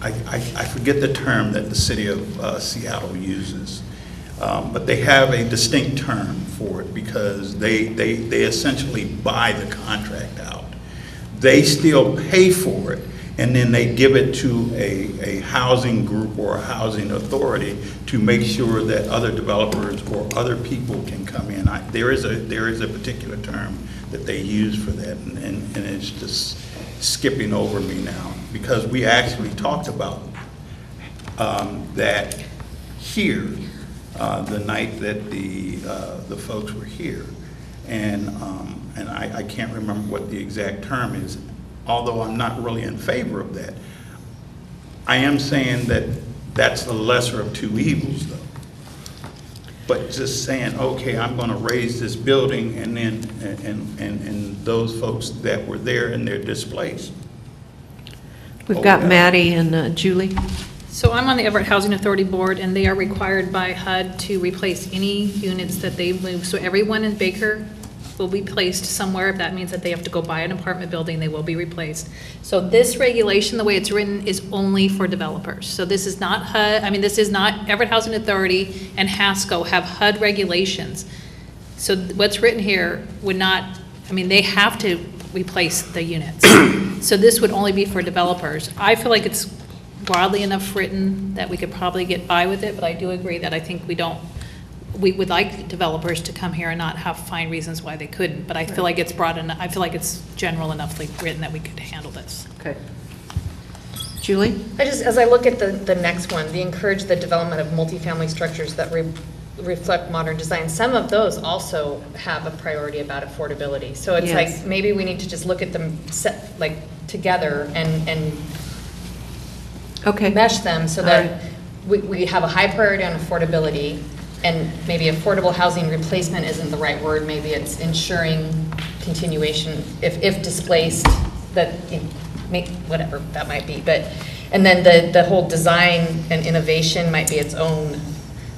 I forget the term that the city of Seattle uses, but they have a distinct term for it because they essentially buy the contract out. They still pay for it, and then they give it to a housing group or a housing authority to make sure that other developers or other people can come in. There is a particular term that they use for that, and it's just skipping over me now because we actually talked about that here the night that the folks were here, and I can't remember what the exact term is. Although I'm not really in favor of that, I am saying that that's the lesser of two evils, though. But just saying, okay, I'm going to raise this building, and then and those folks that were there and they're displaced. We've got Maddie and Julie. So I'm on the Everett Housing Authority Board, and they are required by HUD to replace any units that they move. So everyone in Baker will be placed somewhere. If that means that they have to go buy an apartment building, they will be replaced. So this regulation, the way it's written, is only for developers. So this is not HUD, I mean, this is not, Everett Housing Authority and HASCO have HUD regulations. So what's written here would not, I mean, they have to replace the units. So this would only be for developers. I feel like it's broadly enough written that we could probably get by with it, but I do agree that I think we would like developers to come here and not have fine reasons why they couldn't, but I feel like it's broad enough, I feel like it's general enough written that we could handle this. Okay. Julie? As I look at the next one, the encourage the development of multifamily structures that reflect modern design, some of those also have a priority about affordability. So it's like, maybe we need to just look at them together and mesh them so that we have a high priority on affordability. And maybe affordable housing replacement isn't the right word. Maybe it's ensuring continuation if displaced, that whatever that might be. And then the whole design and innovation might be its own.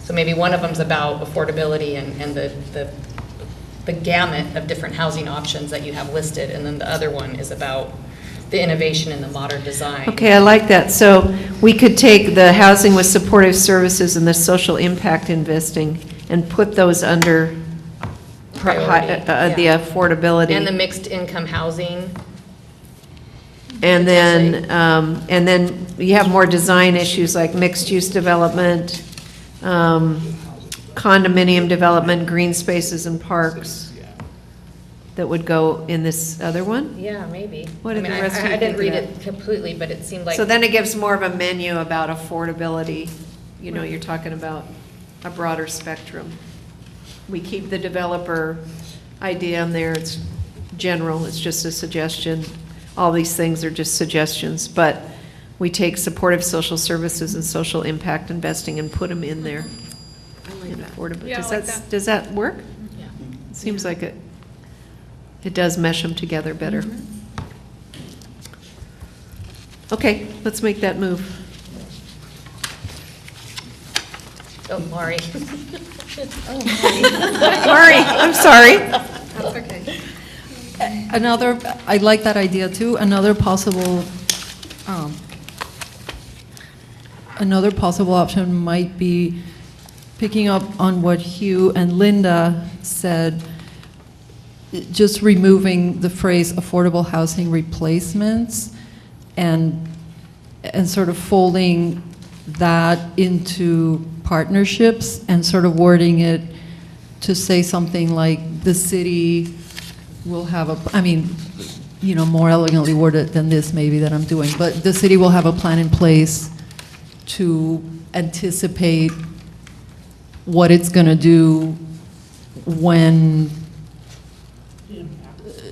So maybe one of them's about affordability and the gamut of different housing options that you have listed, and then the other one is about the innovation in the modern design. Okay, I like that. So we could take the housing with supportive services and the social impact investing and put those under the affordability. And the mixed income housing. And then you have more design issues like mixed use development, condominium development, green spaces and parks. That would go in this other one? Yeah, maybe. What did the rest of you I didn't think read of it completely, but it seemed like. So then it gives more of a menu about affordability. You know, you're talking about a broader spectrum. We keep the developer idea in there. It's general. It's just a suggestion. All these things are just suggestions, but we take supportive social services and social impact investing and put them in there. I like that. Affordable. Yeah, I like that. Does that work? Yeah. It seems like it. It does mesh them together better. Okay, let's make that move. Oh, Lori. Lori, I'm sorry. That's okay. I like that idea too. Another possible option might be picking up on what Hugh and Linda said, just removing the phrase affordable housing replacements and sort of folding that into partnerships and sort of wording it to say something like the city will have more elegantly worded than this maybe that I'm doing, but the city will have a plan in place to anticipate what it's going to do when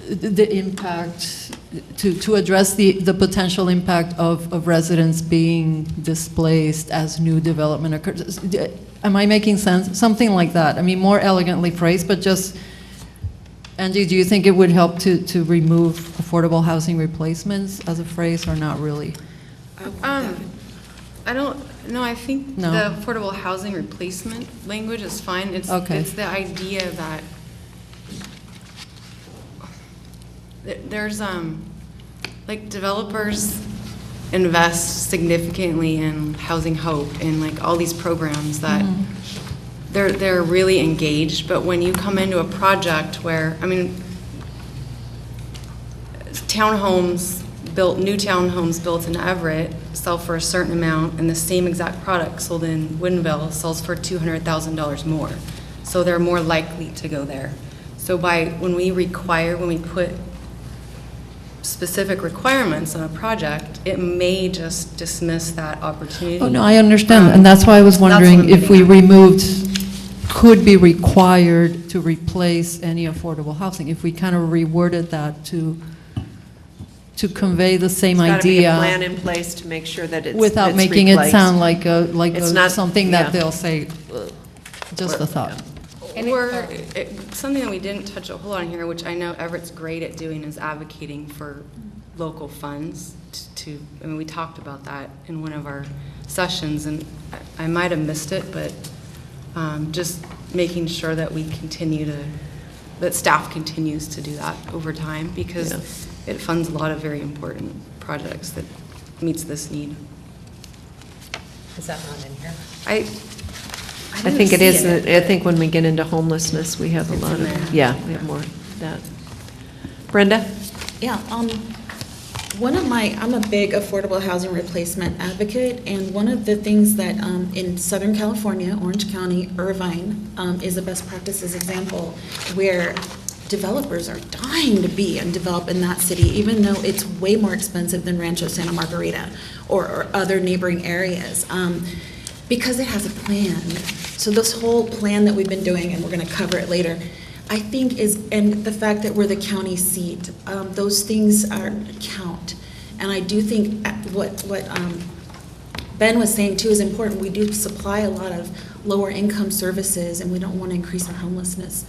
the impact, to address the potential impact of residents being displaced as new development occurs. Am I making sense? Something like that. I mean, more elegantly phrased, but just, Angie, do you think it would help to remove affordable housing replacements as a phrase or not really? I don't, no, I think No. the affordable housing replacement language is fine. It's the idea that there's, like, developers invest significantly in Housing Hope and like all these programs that they're really engaged, but when you come into a project where, I mean, new townhomes built in Everett sell for a certain amount, and the same exact product sold in Woodinville sells for $200,000 more. So they're more likely to go there. So when we put specific requirements on a project, it may just dismiss that opportunity. Oh, no, I understand, and that's why I was wondering if we removed, could be required to replace any affordable housing, if we kind of reworded that to convey the same There's idea. got to be a plan in place to make sure that it's Without it's making replaced. it sound like It's not- something yeah. that they'll say, just a thought. Or something that we didn't touch a whole lot on here, which I know Everett's great at doing, is advocating for local funds I mean, we talked about that in one of our sessions, and I might have missed it, but just making sure that that staff continues to do that over time, because it funds a lot of very important projects that meets this need. Is that not in here? I think it is, I think when we get into homelessness, we have a lot of, we have more of that. Brenda? Yeah, I'm a big affordable housing replacement advocate, and one of the things that in Southern California, Orange County, Irvine, is a best practices example where developers are dying to be and develop in that city, even though it's way more expensive than Rancho Santa Margarita or other neighboring areas, because it has a plan. So this whole plan that we've been doing, and we're going to cover it later, I think and the fact that we're the county seat, those things count. And I do think what Ben was saying too is important. We do supply a lot of lower income services, and we don't want to increase our homelessness.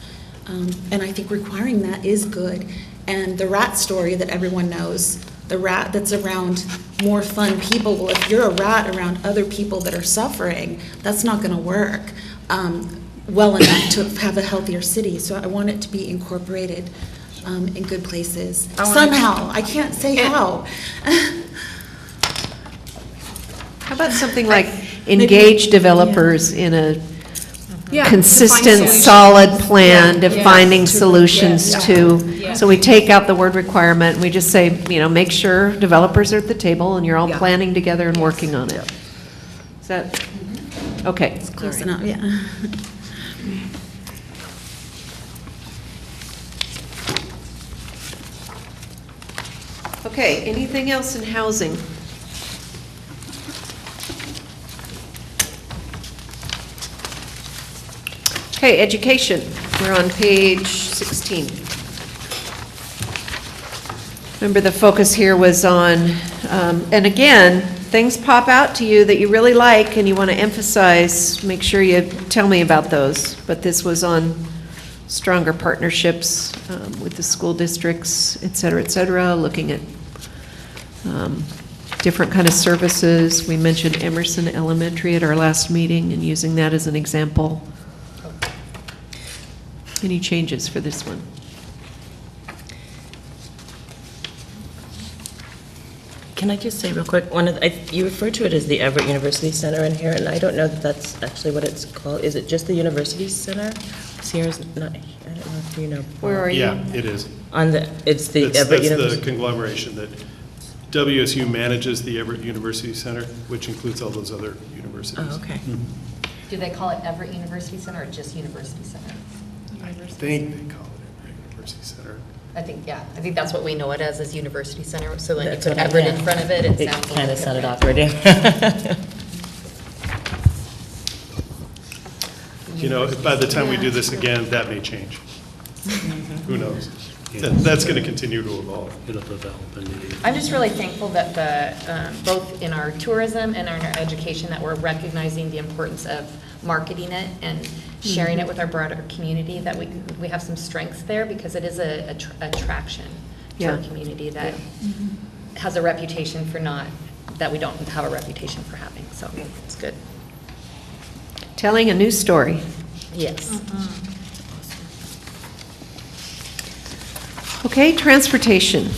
And I think requiring that is good. And the rat story that everyone knows, the rat that's around more fun people, well, if you're a rat around other people that are suffering, that's not going to work well enough to have a healthier city. So I want it to be incorporated in good places. Somehow, I can't say how. How about something like engage developers in a consistent, solid plan to finding solutions to. So we take out the word requirement, and we just say, make sure developers are at the table and you're all planning together and working on it. Is that, okay. It's close enough, yeah. Okay, anything else in housing? Okay, education. We're on page 16. Remember, the focus here was on, and again, things pop out to you that you really like and you want to emphasize, make sure you tell me about those. But this was on stronger partnerships with the school districts, et cetera, looking at different kind of services. We mentioned Emerson Elementary at our last meeting and using that as an example. Any changes for this one? Can I just say real quick, you refer to it as the Everett University Center in here, and I don't know that that's actually what it's called. Is it just the University Center? Sierra's not, I don't know if you know. Where are you? Yeah, it is. It's the Everett That's University. the conglomeration that WSU manages the Everett University Center, which includes all those other universities. Oh, okay. Do they call it Everett University Center or just University Center? I think they call it Everett University Center. I think that's what we know it as University Center, so when you That's put what I- Everett yeah. in front of it, it It sounds. kind of sounded awkward, You know, by the time we do this again, that may change. Who knows? That's going to continue to evolve. It'll develop and I'm just really thankful that both in our tourism and in our education, that we're recognizing the importance of marketing it and sharing it with our broader community, that we have some strengths there, because it is a attraction to our Yeah. community that has a reputation for that we don't have a reputation for having, so it's good. Telling a new story. Yes. Okay, transportation.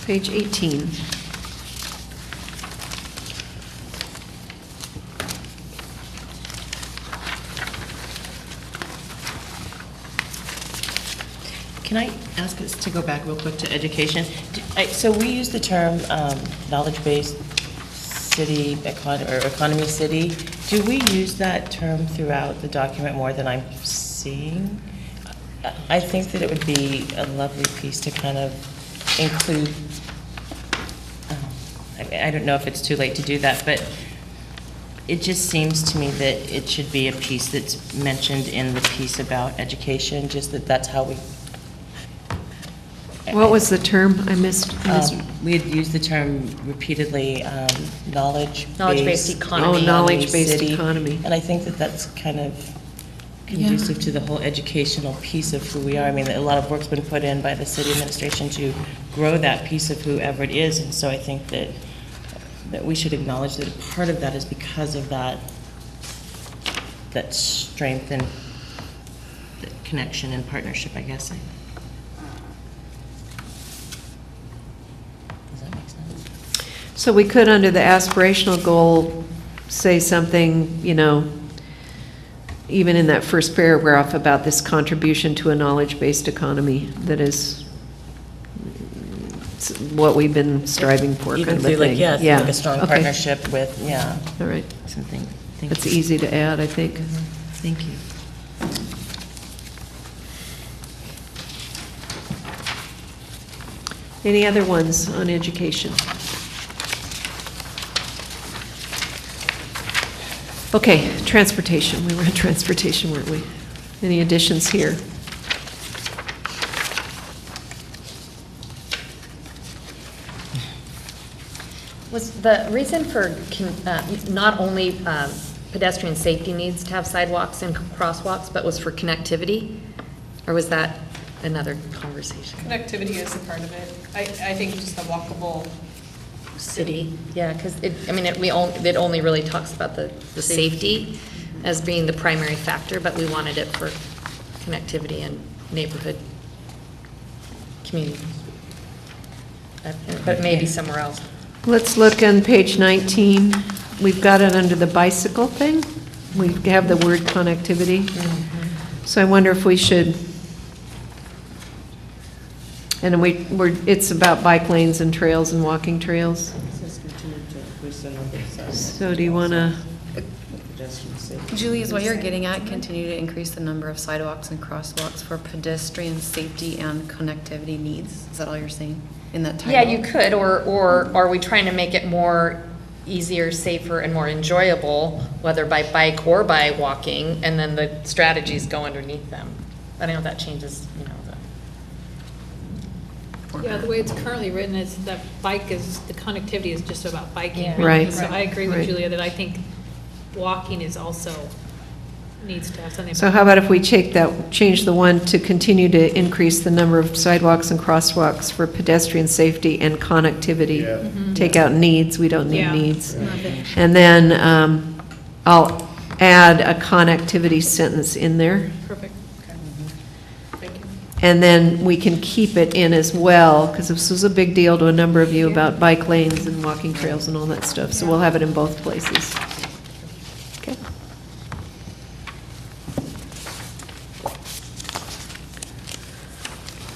Page 18. Can I ask us to go back real quick to education? So we use the term knowledge-based city, economy city. Do we use that term throughout the document more than I'm seeing? I think that it would be a lovely piece to kind of include, I don't know if it's too late to do that, but it just seems to me that it should be a piece that's mentioned in the piece about education, just that's how we. What was the term I missed? We had used the term repeatedly, knowledge-based. Knowledge-based economy. Oh, knowledge-based city. economy. And I think that that's kind of conducive to the whole educational piece of who we are. I mean, a lot of work's been put in by the city administration to grow that piece of who Everett is, and so I think that we should acknowledge that part of that is because of that strength and that connection and partnership, I guess. Does that make sense? So we could, under the aspirational goal, say something, even in that first paragraph about this contribution to a knowledge-based economy that is what we've been striving for, You kind can of a do thing. like a strong Okay. partnership with, All right. something. That's easy to add, I think. Thank you. Any other ones on education? Okay, transportation. We were on transportation, weren't we? Any additions here? Was the reason for not only pedestrian safety needs to have sidewalks and crosswalks, but was for connectivity? Or was that another conversation? Connectivity is a part of it. I think just the walkable City, yeah, because it only really talks about the safety as being the primary factor, but we wanted it for connectivity and neighborhood community. But maybe somewhere else. Let's look on page 19. We've got it under the bicycle thing. We have the word connectivity. So I wonder if we should, and it's about bike lanes and trails and walking trails. So do you want to? Julie, is what you're getting at, continue to increase the number of sidewalks and crosswalks for pedestrian safety and connectivity needs? Is that all you're saying in that title? Yeah, you could, or are we trying to make it more easier, safer, and more enjoyable, whether by bike or by walking, and then the strategies go underneath them? I don't know if that changes, Yeah, the way it's currently written is that the connectivity is just about biking. Yeah. really. Right. So I agree with Right. Julia that I think walking is also, needs to have something. So how about if we change the one to continue to increase the number of sidewalks and crosswalks for pedestrian safety and connectivity? Yeah. Take out needs, we don't need Yeah. needs. And then I'll add a connectivity sentence in there. Perfect. Thank you. And then we can keep it in as well, because this was a big deal to a number of you about bike lanes and walking trails and all that stuff. So we'll have it in both places. Okay.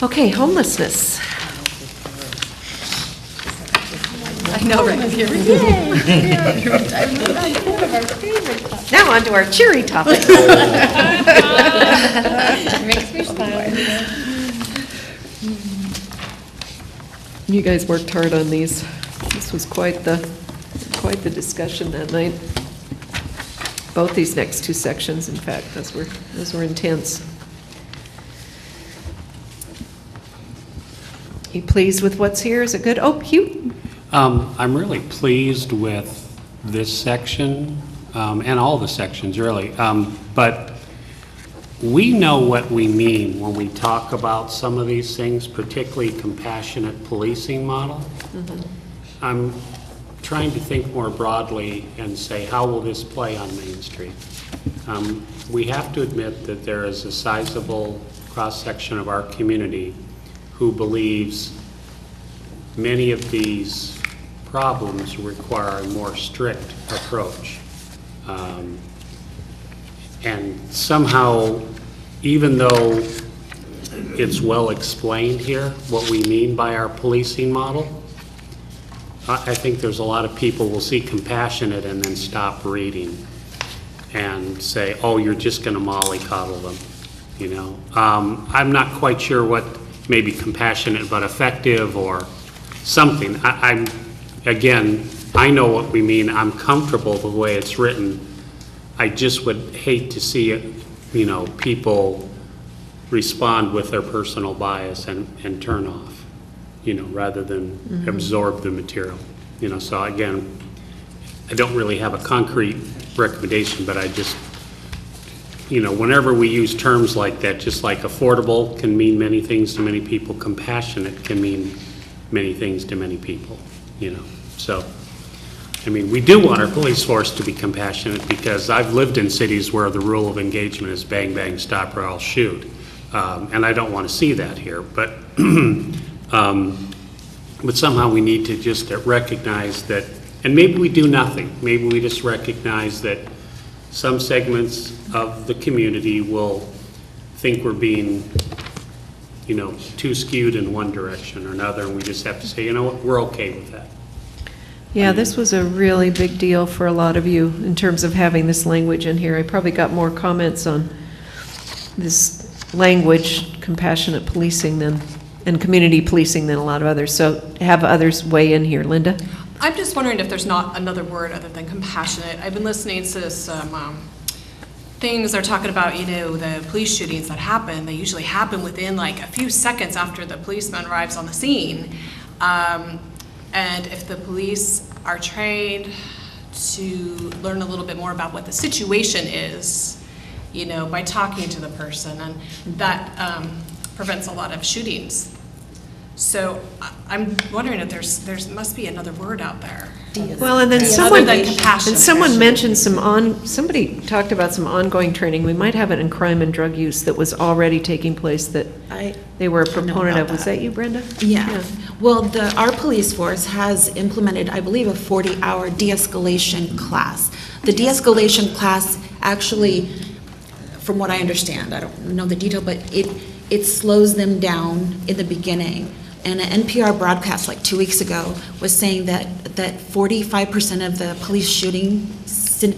Okay, homelessness. I know, right? Here we Now on to our cheery topic. Makes me smile. You guys worked hard on these. This was quite the discussion that night. Both these next two sections, in fact, those were intense. You pleased with what's here? Is it good? Oh, Hugh? I'm really pleased with this section, and all the sections, really. But we know what we mean when we talk about some of these things, particularly compassionate policing model. I'm trying to think more broadly and say, how will this play on Main Street? We have to admit that there is a sizable cross-section of our community who believes many of these problems require a more strict approach. And somehow, even though it's well explained here, what we mean by our policing model, I think there's a lot of people will see compassionate and then stop reading and say, oh, you're just going to mollycoddle them, you know. I'm not quite sure what maybe compassionate but effective or something. Again, I know what we mean. I'm comfortable with the way it's written. I just would hate to see it, you know, people respond with their personal bias and turn off, you know, rather than absorb the material. You know, so again, I don't really have a concrete recommendation, but I just, you know, whenever we use terms like that, just like affordable can mean many things to many people, compassionate can mean many things to many people, you know. So, I mean, we do want our police force to be compassionate because I've lived in cities where the rule of engagement is bang, bang, stop, or I'll shoot. And I don't want to see that here. But, but somehow we need to just recognize that, and maybe we do nothing. Maybe we just recognize that some segments of the community will think we're being, you know, too skewed in one direction or another, and we just have to say, you know what, we're okay with that. Yeah, this was a really big deal for a lot of you in terms of having this language in here. I probably got more comments on this language, compassionate policing, and community policing than a lot of others. So have others weigh in here. Linda? I'm just wondering if there's not another word other than compassionate. I've been listening to some things they're talking about, you know, the police shootings that happen. They usually happen within like a few seconds after the policeman arrives on the scene. And if the police are trained to learn a little bit more about what the situation is, you know, by talking to the person, and that prevents a lot of shootings. So I'm wondering if there's must be another word out there. Well, and then Other than compassion. someone mentioned somebody talked about some ongoing training. We might have it in crime and drug use that was already taking place that they were a proponent of. Was that you, Brenda? Yeah. Well, our police force has implemented, I believe, a 40-hour de-escalation class. The de-escalation class actually, from what I understand, I don't know the detail, but it slows them down in the beginning. And an NPR broadcast like 2 weeks ago was saying that 45% of the police shooting,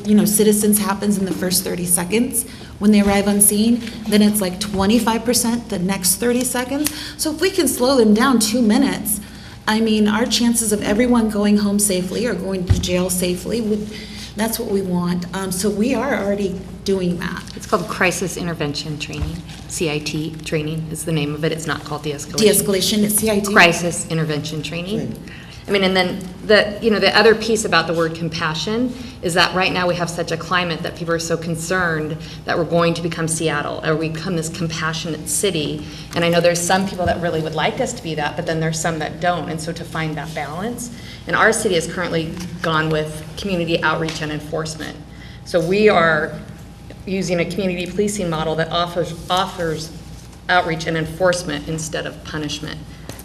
you know, citizens happens in the first 30 seconds when they arrive on scene. Then it's like 25% the next 30 seconds. So if we can slow them down 2 minutes, I mean, our chances of everyone going home safely or going to jail safely that's what we want. So we are already doing that. It's called Crisis Intervention Training. CIT training is the name of it. It's not called de-escalation. De-escalation, it's CIT? Crisis Intervention Training. I mean, and then the other piece about the word compassion is that right now we have such a climate that people are so concerned that we're going to become Seattle, or we become this compassionate city. And I know there's some people that really would like us to be that, but then there's some that don't. And so to find that balance, and our city has currently gone with community outreach and enforcement. So we are using a community policing model that offers outreach and enforcement instead of punishment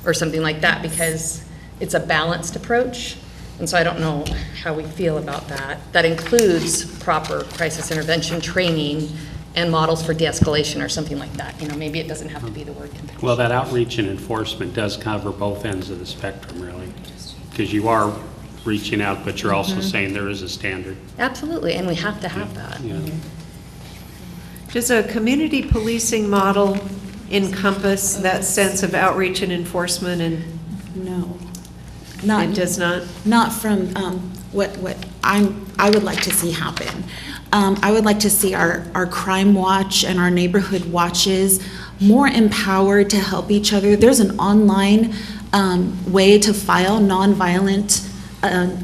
or something like that, because it's a balanced approach. And so I don't know how we feel about that. That includes proper crisis intervention training and models for de-escalation or something like that. Maybe it doesn't have to be the word compassion. Well, that outreach and enforcement does cover both ends of the spectrum, really, because you are reaching out, but you're also saying there is a standard. Absolutely, and we have to have that. Yeah. Does a community policing model encompass that sense of outreach and enforcement? And No. it does not? Not from what I would like to see happen. I would like to see our crime watch and our neighborhood watches more empowered to help each other. There's an online way to file nonviolent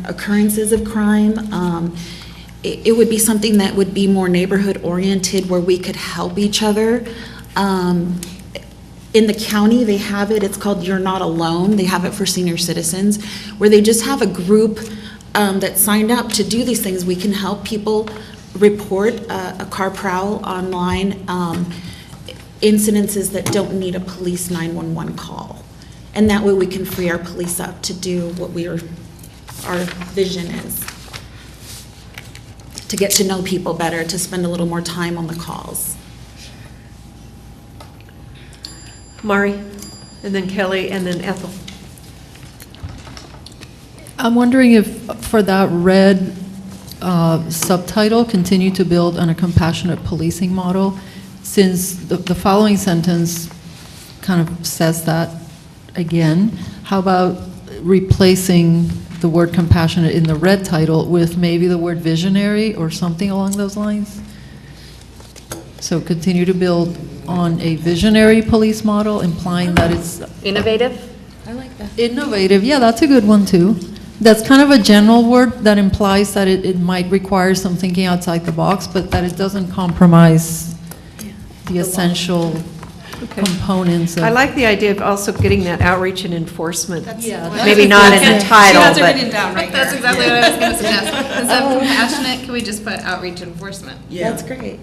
occurrences of crime. It would be something that would be more neighborhood oriented, where we could help each other. In the county, they have it. It's called You're Not Alone. They have it for senior citizens, where they just have a group that signed up to do these things. We can help people report a car prowl online, incidences that don't need a police 911 call. And that way we can free our police up to do what our vision is. To get to know people better, to spend a little more time on the calls. Mari, and then Kelly, and then Ethel. I'm wondering if for that red subtitle, continue to build on a compassionate policing model, since the following sentence kind of says that again, how about replacing the word compassionate in the red title with maybe the word visionary or something along those lines? So continue to build on a visionary police model, implying that it's Innovative? I like that. innovative. Yeah, that's a good one too. That's kind of a general word that implies that it might require some thinking outside the box, but that it doesn't compromise the essential components of. I like the idea of also getting that outreach and enforcement. Yeah, Maybe not in the title, She has it but. written down right That's here. exactly what I was going to suggest. Instead of compassionate, can we just put outreach enforcement? Yeah. That's great.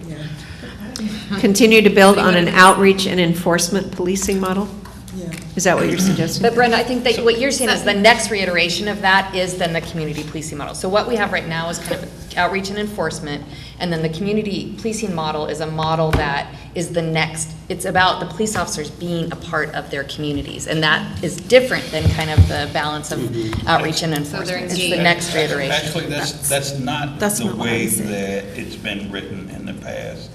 Continue to build on an outreach and enforcement policing model? Yeah. Is that what you're suggesting? But Brenda, I think that what you're saying is the next reiteration of that is then the community policing model. So what we have right now is kind of outreach and enforcement, and then the community policing model is a model that is the next, it's about the police officers being a part of their communities, and that is different than kind of the balance of outreach and enforcement. It's the next reiteration. Actually, that's not That's the not what way I'm saying. that it's been written in the past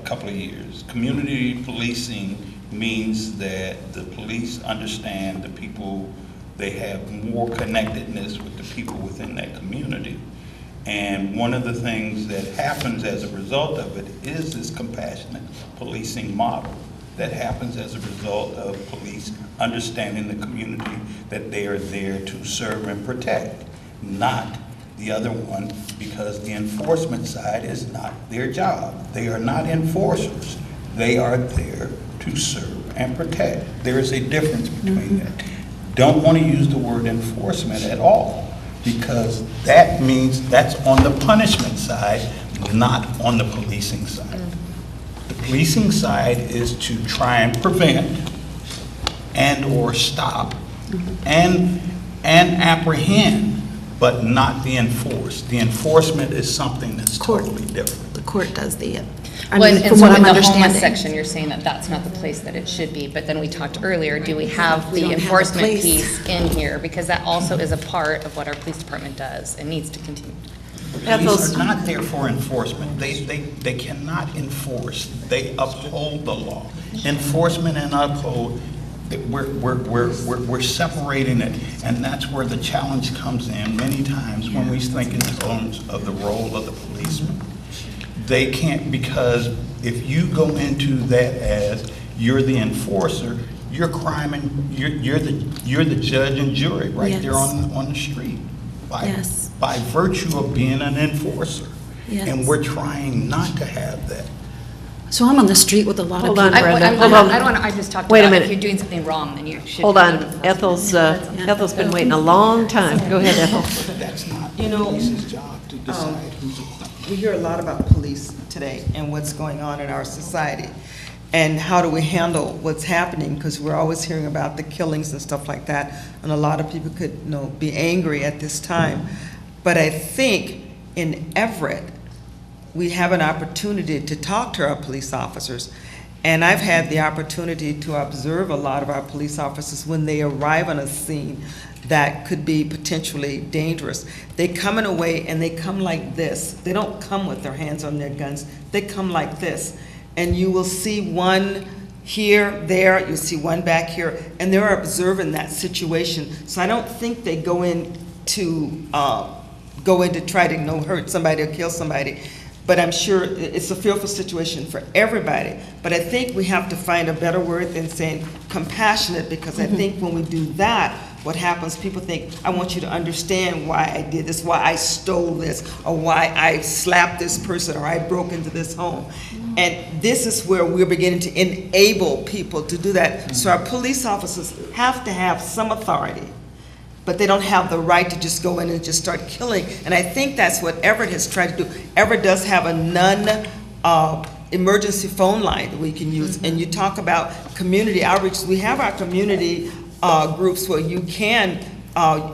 couple of years. Community policing means that the police understand the people, they have more connectedness with the people within that community. And one of the things that happens as a result of it is this compassionate policing model that happens as a result of police understanding the community that they are there to serve and protect, not the other one, because the enforcement side is not their job. They are not enforcers. They are there to serve and protect. There is a difference between that. Don't want to use the word enforcement at all, because that means that's on the punishment side, not on the policing side. The policing side is to try and prevent and or stop and apprehend, but not the enforce. The enforcement is something that's totally different. The court does the, Well, I mean, and from so what in I'm the homeless understanding. section, you're saying that that's not the place that it should be, but then we talked earlier, do we have We the don't have a enforcement place. piece in here? Because that also is a part of what our police department does and needs to continue. Police are not there for enforcement. They cannot enforce. They uphold the law. Enforcement and uphold, we're separating it, and that's where the challenge comes in many times when we think in terms of the role of the policeman. They can't, because if you go into that as you're the enforcer, you're crime and you're the judge and jury right there on the street by virtue of being an enforcer. Yes. And we're trying not to have that. So I'm on the street with a lot Hold of on, people. Brenda. I Hold on. don't want to, I just talked Wait a about minute. if you're doing something wrong, then you should. Hold go on, to the Ethel's been waiting a long time. Go ahead, Ethel. That's not You know, police's job to decide who's a we hear a lot about police today and what's going on in our society. And how do we handle what's happening? Because we're always hearing about the killings and stuff like that. And a lot of people could, be angry at this time. But I think in Everett, we have an opportunity to talk to our police officers. And I've had the opportunity to observe a lot of our police officers when they arrive on a scene that could be potentially dangerous. They come in a way and they come like this. They don't come with their hands on their guns. They come like this. And you will see one here, there, you'll see one back here, and they're observing that situation. So I don't think they go in to try to hurt somebody or kill somebody. But I'm sure it's a fearful situation for everybody. But I think we have to find a better word than saying compassionate, because I think when we do that, what happens, people think, I want you to understand why I did this, why I stole this, or why I slapped this person, or I broke into this home. And this is where we're beginning to enable people to do that. So our police officers have to have some authority, but they don't have the right to just go in and just start killing. And I think that's what Everett has tried to do. Everett does have a emergency phone line that we can use. And you talk about community outreach. We have our community groups where you can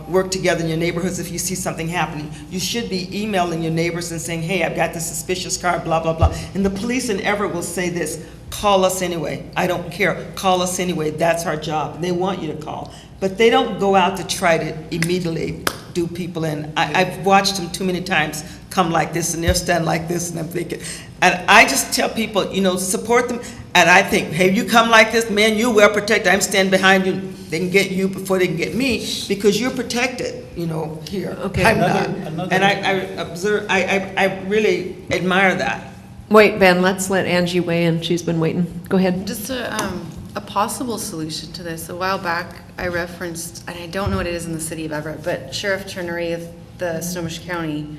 work together in your neighborhoods if you see something happening. You should be emailing your neighbors and saying, hey, I've got this suspicious car, blah, blah, blah. And the police in Everett will say this, call us anyway. I don't care. Call us anyway. That's our job. They want you to call. But they don't go out to try to immediately do people in. I've watched them too many times come like this, and they'll stand like this, and I'm thinking, and I just tell people, support them. And I think, hey, you come like this, man, you're well protected. I'm standing behind you. They can get you before they can get me, because you're protected, here. Okay. I'm not. And I observe, I really admire that. Wait, Ben, let's let Angie weigh in. She's been waiting. Go ahead. Just a possible solution to this. A while back, I referenced, and I don't know what it is in the city of Everett, but Sheriff Chernery of the Snohomish County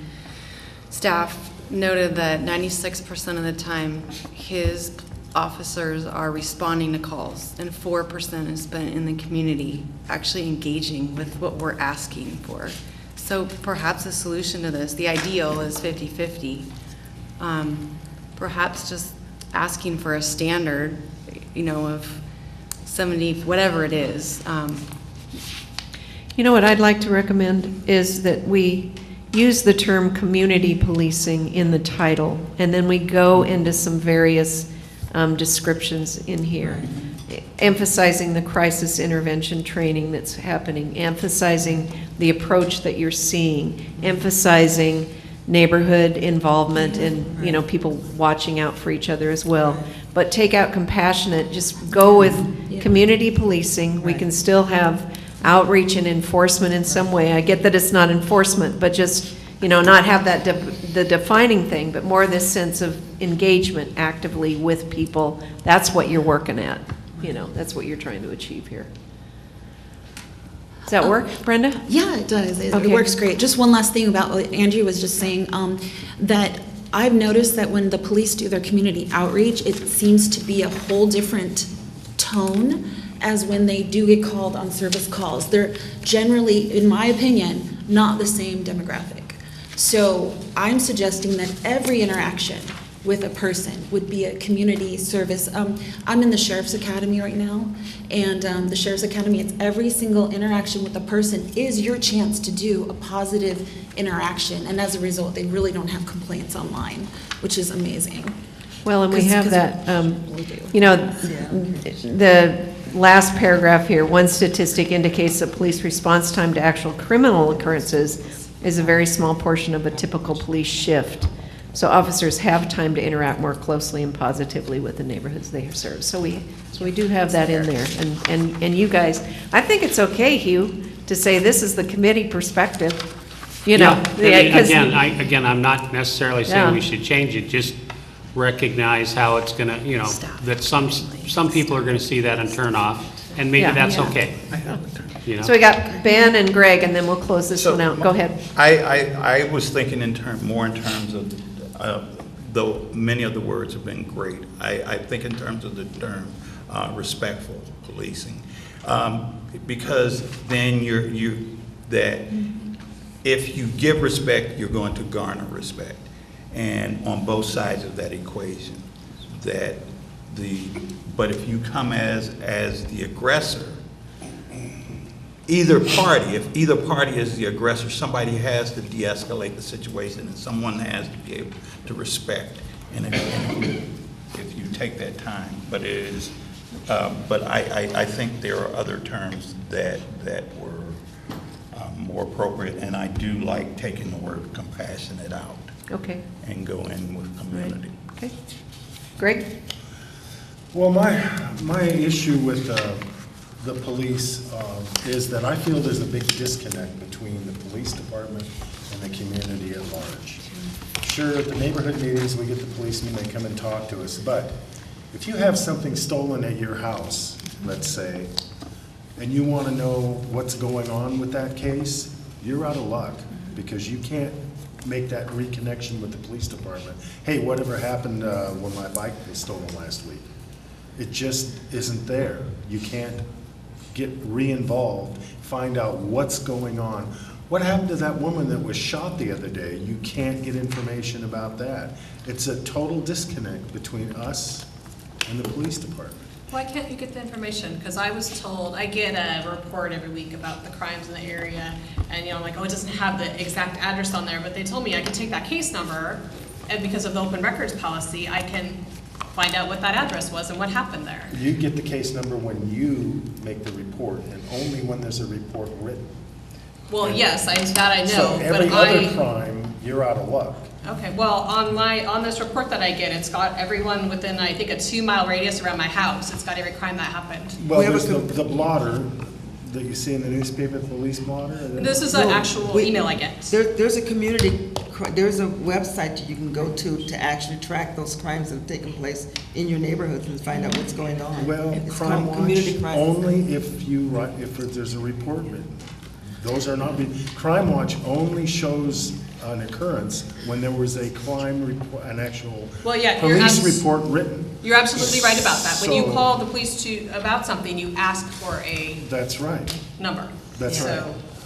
staff noted that 96% of the time, his officers are responding to calls, and 4% is spent in the community actually engaging with what we're asking for. So perhaps a solution to this, the ideal is 50-50. Perhaps just asking for a standard, of 70, whatever it is. You know what I'd like to recommend is that we use the term community policing in the title, and then we go into some various descriptions in here, emphasizing the crisis intervention training that's happening, emphasizing the approach that you're seeing, emphasizing neighborhood involvement and people watching out for each other as well. But take out compassionate, just go with community policing. We can still have outreach and enforcement in some way. I get that it's not enforcement, but just not have that the defining thing, but more this sense of engagement actively with people. That's what you're working at. That's what you're trying to achieve here. Does that work, Brenda? Yeah, it does. It Okay. works great. Just one last thing about what Angie was just saying, that I've noticed that when the police do their community outreach, it seems to be a whole different tone as when they do get called on service calls. They're generally, in my opinion, not the same demographic. So I'm suggesting that every interaction with a person would be a community service. I'm in the Sheriff's Academy right now, and the Sheriff's Academy, it's every single interaction with a person is your chance to do a positive interaction, and as a result, they really don't have complaints online, which is amazing. Well, and we have that, the last paragraph here, one statistic indicates that police response time to actual criminal occurrences is a very small portion of a typical police shift. So officers have time to interact more closely and positively with the neighborhoods they serve. So we do have that in there. And you guys, I think it's okay, Hugh, to say this is the committee perspective. Again, I'm not necessarily saying we should change it, just recognize how it's gonna, that some people are gonna see that and turn off. And maybe Yeah. that's Yeah. okay. You know? So we got Ben and Greg, and then we'll close this one out. Go ahead. I was thinking more in terms of, though many of the words have been great, I think in terms of the term respectful policing. Because then that if you give respect, you're going to garner respect. And on both sides of that equation, but if you come as the aggressor, if either party is the aggressor, somebody has to de-escalate the situation, and someone has to be able to respect. And if you take that time, but it is, but I think there are other terms that were more appropriate, and I do like taking the word compassionate out. Okay. And go in with community. Right. Okay. Greg? Well, my issue with the police is that I feel there's a big disconnect between the police department and the community at large. Sure, at the neighborhood meetings, we get the policemen, they come and talk to us, but if you have something stolen at your house, let's say, and you want to know what's going on with that case, you're out of luck, because you can't make that reconnection with the police department. Hey, whatever happened when my bike was stolen last week? It just isn't there. You can't get re-involved, find out what's going on. What happened to that woman that was shot the other day? You can't get information about that. It's a total disconnect between us and the police department. Why can't you get the information? Because I was told, I get a report every week about the crimes in the area, and I'm like, oh, it doesn't have the exact address on there, but they told me I could take that case number, and because of the open records policy, I can find out what that address was and what happened there. You get the case number when you make the report, and only when there's a report written. Well, yes, that I know, So but every other crime, you're out of luck. Okay, well, on this report that I get, it's got everyone within, I think, a 2-mile radius around my house. It's got every crime that happened. Well, there's the blotter that you see in the newspaper, police blotter. This is an actual email I get. There's a there's a website that you can go to actually track those crimes that have taken place in your neighborhoods and find out what's going on. Well, It's Crime called Community Watch, Crime. only if there's a report written. Those are not, Crime Watch only shows an occurrence when there was a crime report, an actual police report written. You're absolutely right about that. When you So- call the police about something, you ask for a That's right. number. That's So- right.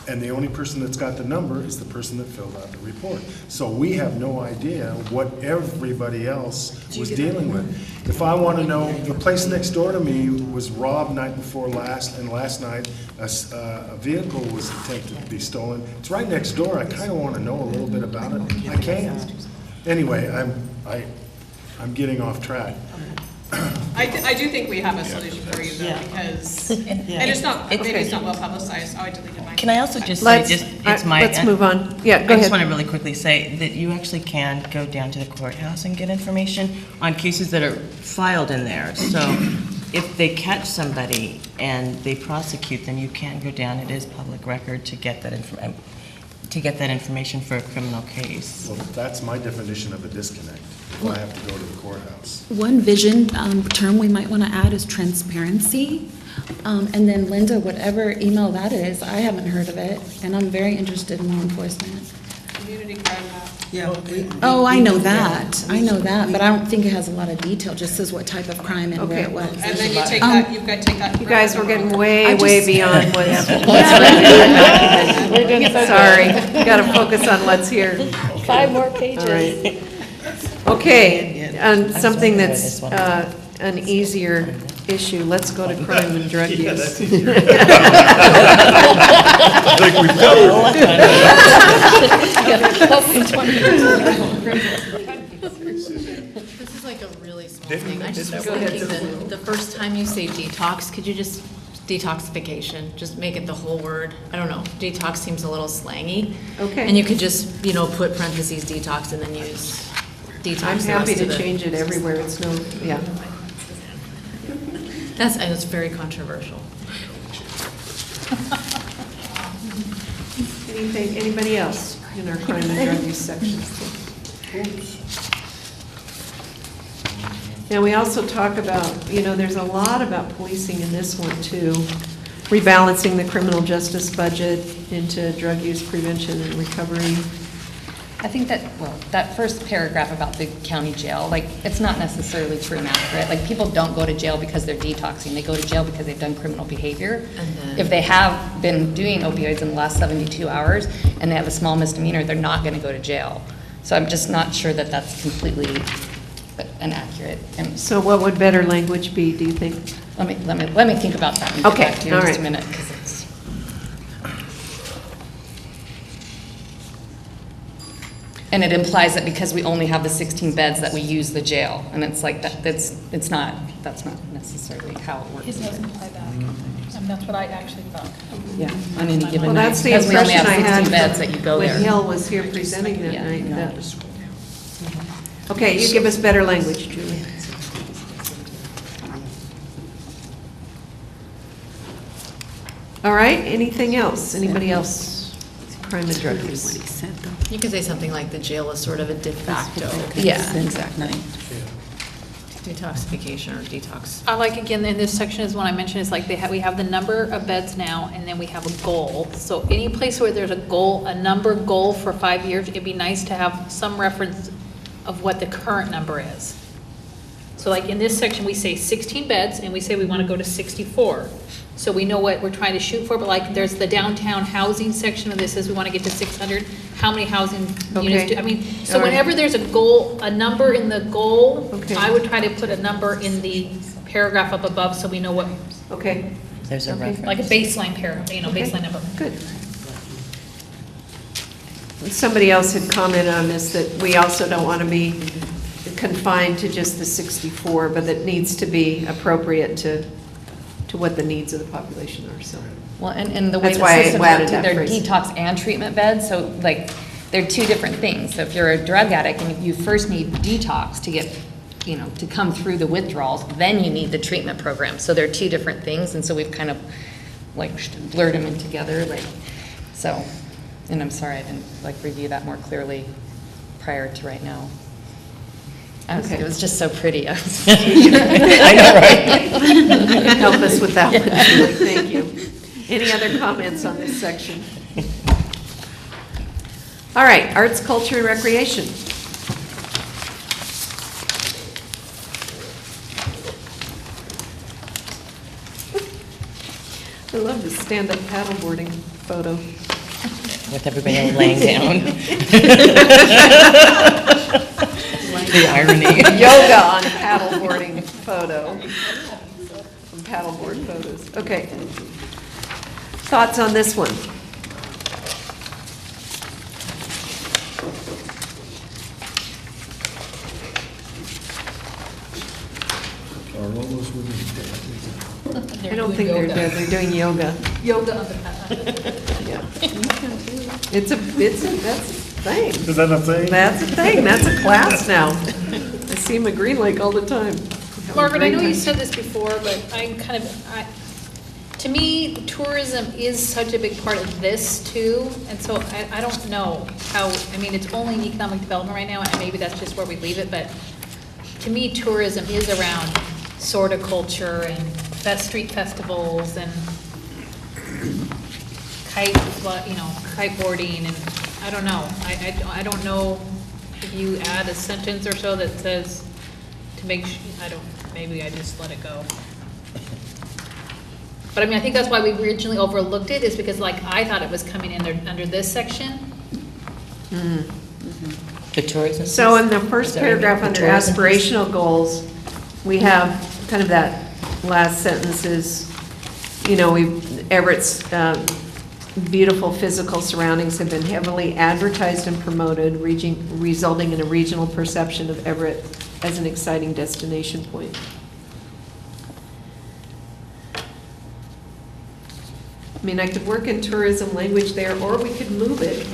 And the only person that's got the number is the person that filled out the report. So we have no idea what everybody else was dealing with. If I want to know, the place next door to me was robbed night before last, and last night a vehicle was attempted to be stolen. It's right next door. I kind of want to know a little bit about it. I can't. Anyway, I'm getting off track. I do think we have a solution for you though, because, and it's not, maybe it's not well publicized. Oh, I deleted mine. Can I also just say, Let's move on. Yeah, go I just ahead. want to really quickly say that you actually can go down to the courthouse and get information on cases that are filed in there. So if they catch somebody and they prosecute them, you can go down, it is public record, to get that information for a criminal case. Well, that's my definition of a disconnect, if I have to go to the courthouse. One vision term we might want to add is transparency. And then Linda, whatever email that is, I haven't heard of it, and I'm very interested in law enforcement. Community crime map. Yeah. Oh, I know that, but I don't think it has a lot of detail, just says what type of crime and where it was. And then you take that, you've got to take that. You guys, we're getting way, I way just- beyond what's documented. Sorry, got to focus on what's here. 5 more pages. All right. Okay, on something that's an easier issue, let's go to crime and drug use. That's easier. I think we've covered This is like a really small thing. I just was thinking that the first time you say detox, could you just, detoxification, just make it the whole word? I don't know, detox seems a little slangy. Okay. And you could just, put parentheses detox and then use detox. I'm the happy rest of to it. change it everywhere, it's no, yeah. And it's very controversial. Anybody else in our crime and drug use section? And we also talk about, there's a lot about policing in this one too. Rebalancing the criminal justice budget into drug use prevention and recovery. I think that, that first paragraph about the county jail, like, it's not necessarily true and accurate. Like, people don't go to jail because they're detoxing. They go to jail because they've done criminal behavior. If they have been doing opioids in the last 72 hours and they have a small misdemeanor, they're not going to go to jail. So I'm just not sure that that's completely inaccurate. And so what would better language be, do you think? Let me think about that and get back to you in just a minute. 'Cause it's... And it implies that because we only have the 16 beds that we use the jail, and it's like that's not necessarily how it works. It doesn't imply that. And that's what I actually thought. Yeah, on any given Well, night. that's the Because we only impression I have 16 had beds that you go there. when Hill was here presenting that Yeah, night. no. that- Okay, you give us better language, Julie. All right, anything else? Anybody else? Crime and drug use. You could say something like the jail is sort of a de facto. Yeah, exactly. Detoxification or detox. I like, again, in this section is when I mentioned, it's like we have the number of beds now, and then we have a goal. So any place where there's a goal, a number goal for 5 years, it'd be nice to have some reference of what the current number is. So like in this section, we say 16 beds, and we say we want to go to 64. So we know what we're trying to shoot for, but like there's the downtown housing section of this says we want to get to 600. How many housing units do, I mean, so All right. whenever there's a goal, a number in the goal, Okay. I would try to put a number in the paragraph up above so we know what, Okay, There's a Okay. reference. like a baseline paragraph, Okay. baseline number. good. Somebody else had commented on this, that we also don't want to be confined to just the 64, but that needs to be appropriate to what the needs of the population are, so. Well, and the way That's the why I system added works, that they're phrase. detox and treatment beds, so like, they're two different things. So if you're a drug addict and you first need detox to get, to come through the withdrawals, then you need the treatment program. So they're two different things, and so we've kind of like blurred them in together, like, so, and I'm sorry I didn't like review that more clearly prior to right now. Okay. It was just so pretty. I know, right? Help us with that one, Julie, thank you. Any other comments on this section? All right, arts, culture, and recreation. I love the stand-up paddleboarding photo. With everybody laying down. The irony. Yoga on paddleboarding photo. From paddleboard photos. Okay. Thoughts on this one? Are all those women dead? I don't think they're dead, they're doing yoga. Yoga on the pad. Yeah. That's a thing. Is that a thing? That's a thing, that's a class now. I see them at Green Lake all the time. Have a Margaret, I great know you time. said this before, but to me, tourism is such a big part of this too, and so I don't know how, it's only in economic development right now, and maybe that's just where we leave it, but to me, tourism is around horticulture and street festivals and kiteboarding, and I don't know. I don't know if you add a sentence or so that says to make maybe I just let it go. But I think that's why we originally overlooked it, is because I thought it was coming in there under this section. The tourism. So in the first Is that what you mean? paragraph The under tourism piece? aspirational goals, we have kind of that last sentence is, Everett's beautiful physical surroundings have been heavily advertised and promoted, resulting in a regional perception of Everett as an exciting destination point. I could work in tourism language there, or we could move it,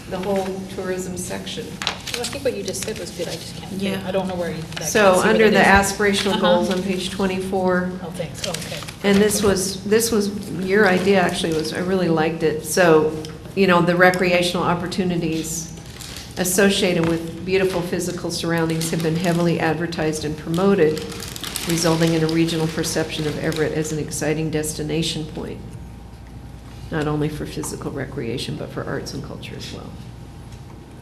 the whole tourism section. Well, I think what you just said was good, I just can't, I don't know where that. So see what under it the is. aspirational goals on page 24, Oh, thanks, okay. and this was your idea, actually, I really liked it. So, the recreational opportunities associated with beautiful physical surroundings have been heavily advertised and promoted, resulting in a regional perception of Everett as an exciting destination point, not only for physical recreation, but for arts and culture as well.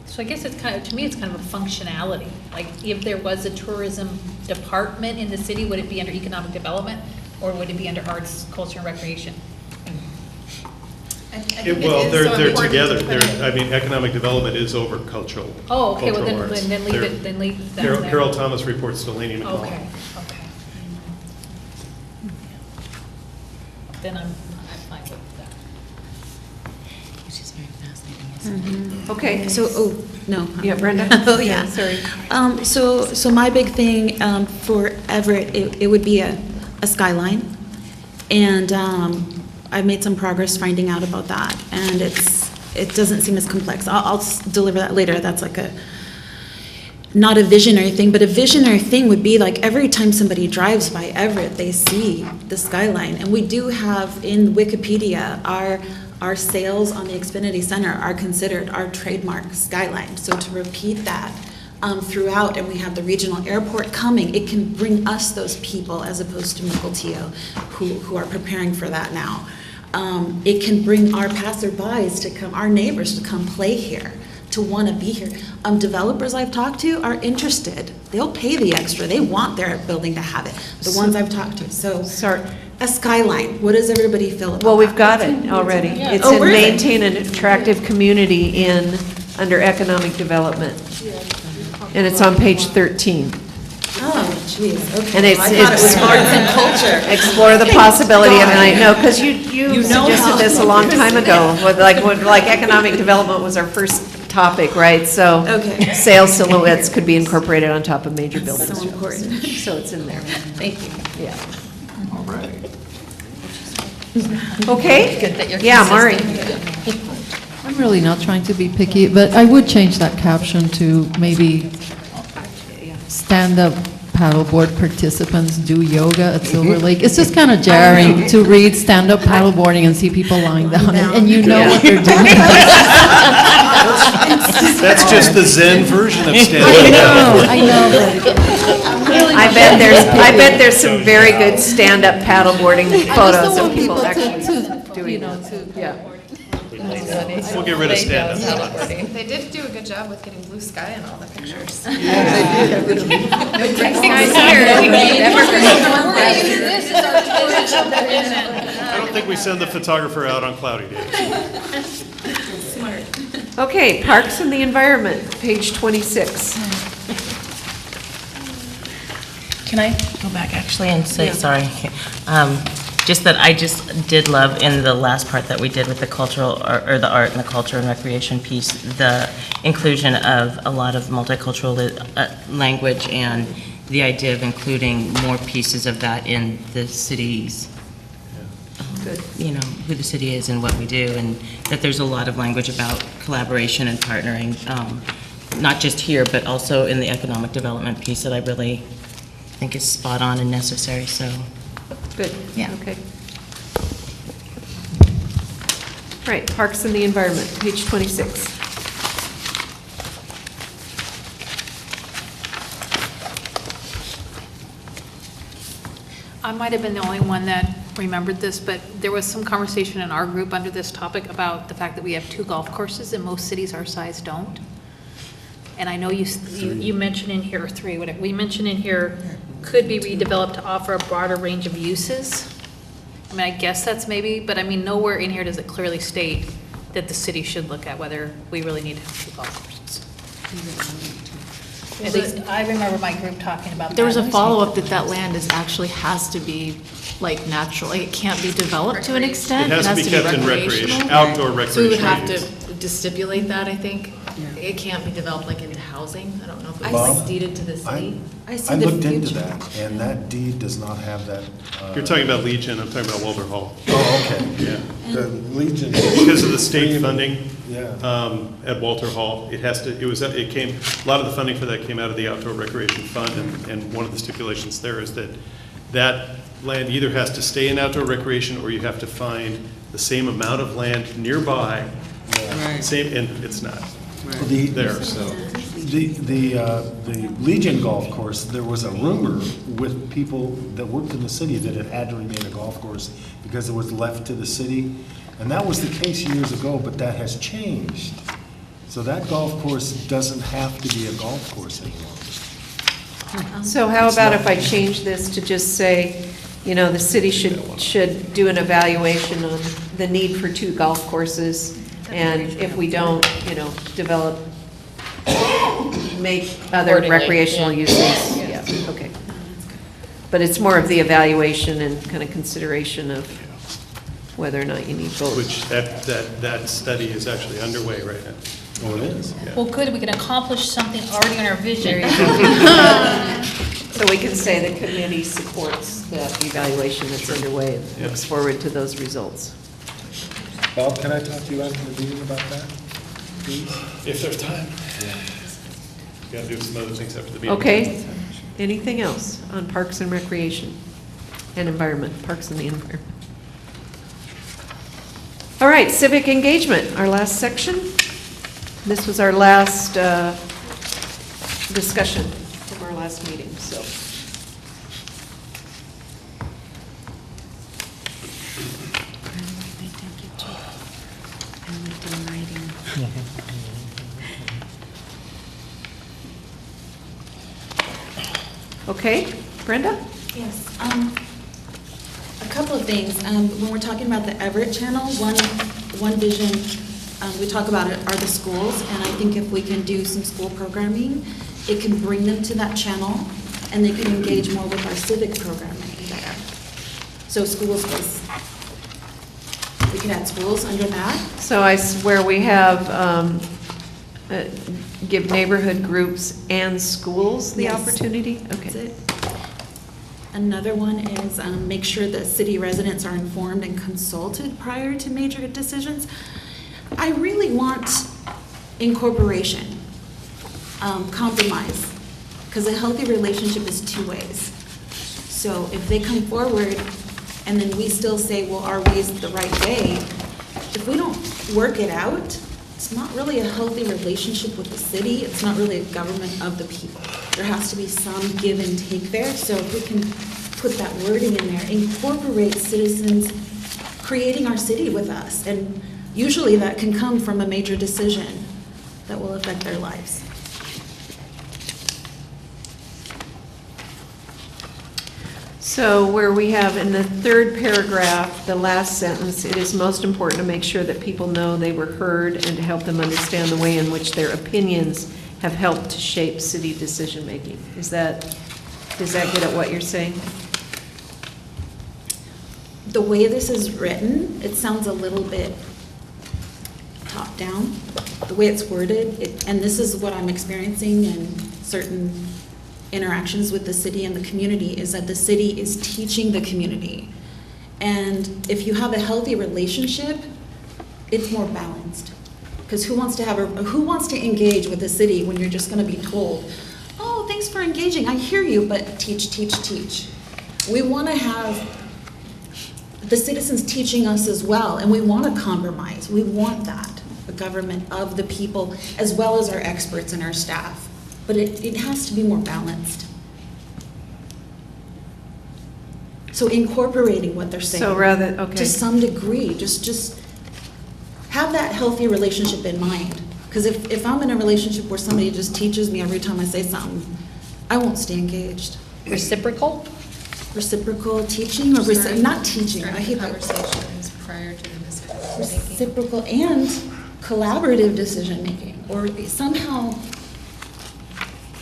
So I guess it's kind of, to me, it's kind of a functionality. Like, if there was a tourism department in the city, would it be under economic development, or would it be under arts, culture, and recreation? Well, they're together. I mean, economic development is over cultural. Oh, okay, well, cultural arts. then leave it, then leave that there. Carol Thomas reports to Laney McCall. Okay, okay. Then I'm fine with that. Which is very fascinating, isn't it? Okay. So, no. Yeah, Brenda? Oh, yeah. Sorry. So my big thing for Everett, it would be a skyline. And I've made some progress finding out about that. And it doesn't seem as complex. I'll deliver that later. That's like not a visionary thing, but a visionary thing would be like every time somebody drives by Everett, they see the skyline. And we do have in Wikipedia, our sales on the Xfinity Center are considered our trademark skyline. So to repeat that throughout, and we have the regional airport coming, it can bring us those people as opposed to Mukilteo who are preparing for that now. It can bring our passerbys to come, our neighbors to come play here, to want to be here. Developers I've talked to are interested. They'll pay the extra. They want their building to have it. The ones I've talked to. So, a skyline. What does everybody feel about Well, we've that? got it already. Yeah. It's Oh, in really? maintain an attractive community under economic development. And it's on page 13. Oh, geez, okay. And it's I thought it was arts and culture. Explore the possibility of, and I know, because you know suggested how this a long time ago, with like economic development was our first topic, right? So Okay. sail silhouettes could be incorporated on top of major buildings. So important. So it's in there. Thank you. Yeah. All right. Okay? Good that you're Yeah, Mari. I'm really not trying to be picky, but I would change that caption to maybe stand-up paddleboard participants do yoga at Silver Lake. It's just kind of jarring to read stand-up paddleboarding and see people lying down, and you know what they're doing. That's just the Zen version of stand-up. I know. I bet there's some very good stand-up paddleboarding photos of people actually doing that. Yeah. We'll get rid of stand-up. They did do a good job with getting blue sky in all the pictures. I don't think we send the photographer out on cloudy days. Okay, Parks and the Environment, page 26. Can I go back actually and say, sorry, just that I just did love in the last part that we did with the cultural, or the art and the culture and recreation piece, the inclusion of a lot of multicultural language and the idea of including more pieces of that in the city's, you know, who the city is and what we do, and that there's a lot of language about collaboration and partnering, not just here, but also in the economic development piece that I really think is spot on and necessary, so. Good. Yeah. Okay. Right, Parks and the Environment, page 26. I might have been the only one that remembered this, but there was some conversation in our group under this topic about the fact that we have 2 golf courses and most cities our size don't. And I know you mentioned in here, or 3, whatever, we mentioned in here, could be redeveloped to offer a broader range of uses. I mean, I guess that's maybe, but I mean, nowhere in here does it clearly state that the city should look at whether we really need to have 2 golf courses. At least I remember my group talking about that. There was a follow-up that land actually has to be like natural, like it can't be developed to an extent. It has to be kept in recreation, outdoor recreation. So we would have to stipulate that, I think. It can't be developed like into housing. I don't know if it was like deeded to the city. I looked into that, and that deed does not have that. You're talking about Legion, I'm talking about Walter Hall. Oh, okay. Yeah. The Legion. Because of the state funding Yeah. at Walter Hall, it came, a lot of the funding for that came out of the outdoor recreation fund, and one of the stipulations there is that land either has to stay in outdoor recreation, or you have to find the same amount of land nearby, Right. and it's not. there, so. The Legion Golf Course, there was a rumor with people that worked in the city that it had to remain a golf course because it was left to the city. And that was the case years ago, but that has changed. So that golf course doesn't have to be a golf course anymore. So how about if I change this to just say, you know, the city should do an evaluation on the need for 2 golf courses, and if we don't, you know, make other Accordingly, recreational yeah. uses. Yeah, okay. But it's more of the evaluation and kind of consideration of whether or not you need both. Which that study is actually underway right now. Oh, it is? Yeah. Well, good, we can accomplish something already in our vision. So we can say the committee supports that evaluation that's underway and looks forward to those results. Bob, can I talk to you after the meeting about that, please? If there's time. Got to do some other things after the meeting. Okay, anything else on Parks and Recreation and Environment, Parks and the Environment? All right, civic engagement, our last section. This was our last discussion from our last meeting, so. Okay, Brenda? Yes, a couple of things. When we're talking about the Everett channel, one vision we talk about it are the schools, and I think if we can do some school programming, it can bring them to that channel, and they can engage more with our civic programming there. So schools we can add schools under that. So where we have, give neighborhood groups and schools the Yes. opportunity? Okay. That's it. Another one is make sure that city residents are informed and consulted prior to major decisions. I really want incorporation, compromise, because a healthy relationship is 2 ways. So if they come forward and then we still say, well, our way is the right way, if we don't work it out, it's not really a healthy relationship with the city. It's not really a government of the people. There has to be some give and take there. So if we can put that wording in there, incorporate citizens creating our city with us. And usually that can come from a major decision that will affect their lives. So where we have in the 3rd paragraph, the last sentence, it is most important to make sure that people know they were heard and to help them understand the way in which their opinions have helped to shape city decision-making. Does that get at what you're saying? The way this is written, it sounds a little bit top-down. The way it's worded, and this is what I'm experiencing in certain interactions with the city and the community, is that the city is teaching the community. And if you have a healthy relationship, it's more balanced. Because who wants to engage with the city when you're just going to be told, oh, thanks for engaging, I hear you, but teach, teach, teach. We want to have the citizens teaching us as well, and we want to compromise. We want that, a government of the people, as well as our experts and our staff. But it has to be more balanced. So incorporating what they're saying. So rather, okay. To some degree, just have that healthy relationship in mind. Because if I'm in a relationship where somebody just teaches me every time I say something, I won't stay engaged. Reciprocal? Reciprocal teaching or not teaching. I hate that. Conversations prior to the decision making. Reciprocal and collaborative decision making, or somehow,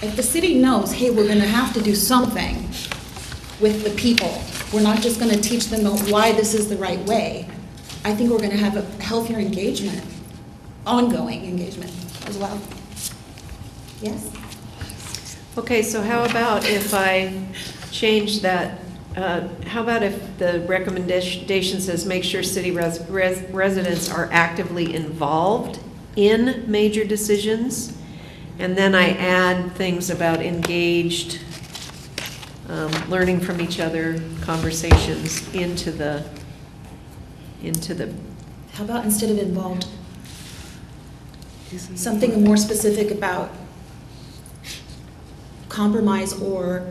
if the city knows, hey, we're going to have to do something with the people, we're not just going to teach them why this is the right way. I think we're going to have a healthier engagement, ongoing engagement as well. Yes? Okay, so how about if I change that? How about if the recommendation says make sure city residents are actively involved in major decisions? And then I add things about engaged, learning from each other, conversations into the. How about instead of involved, something more specific about compromise or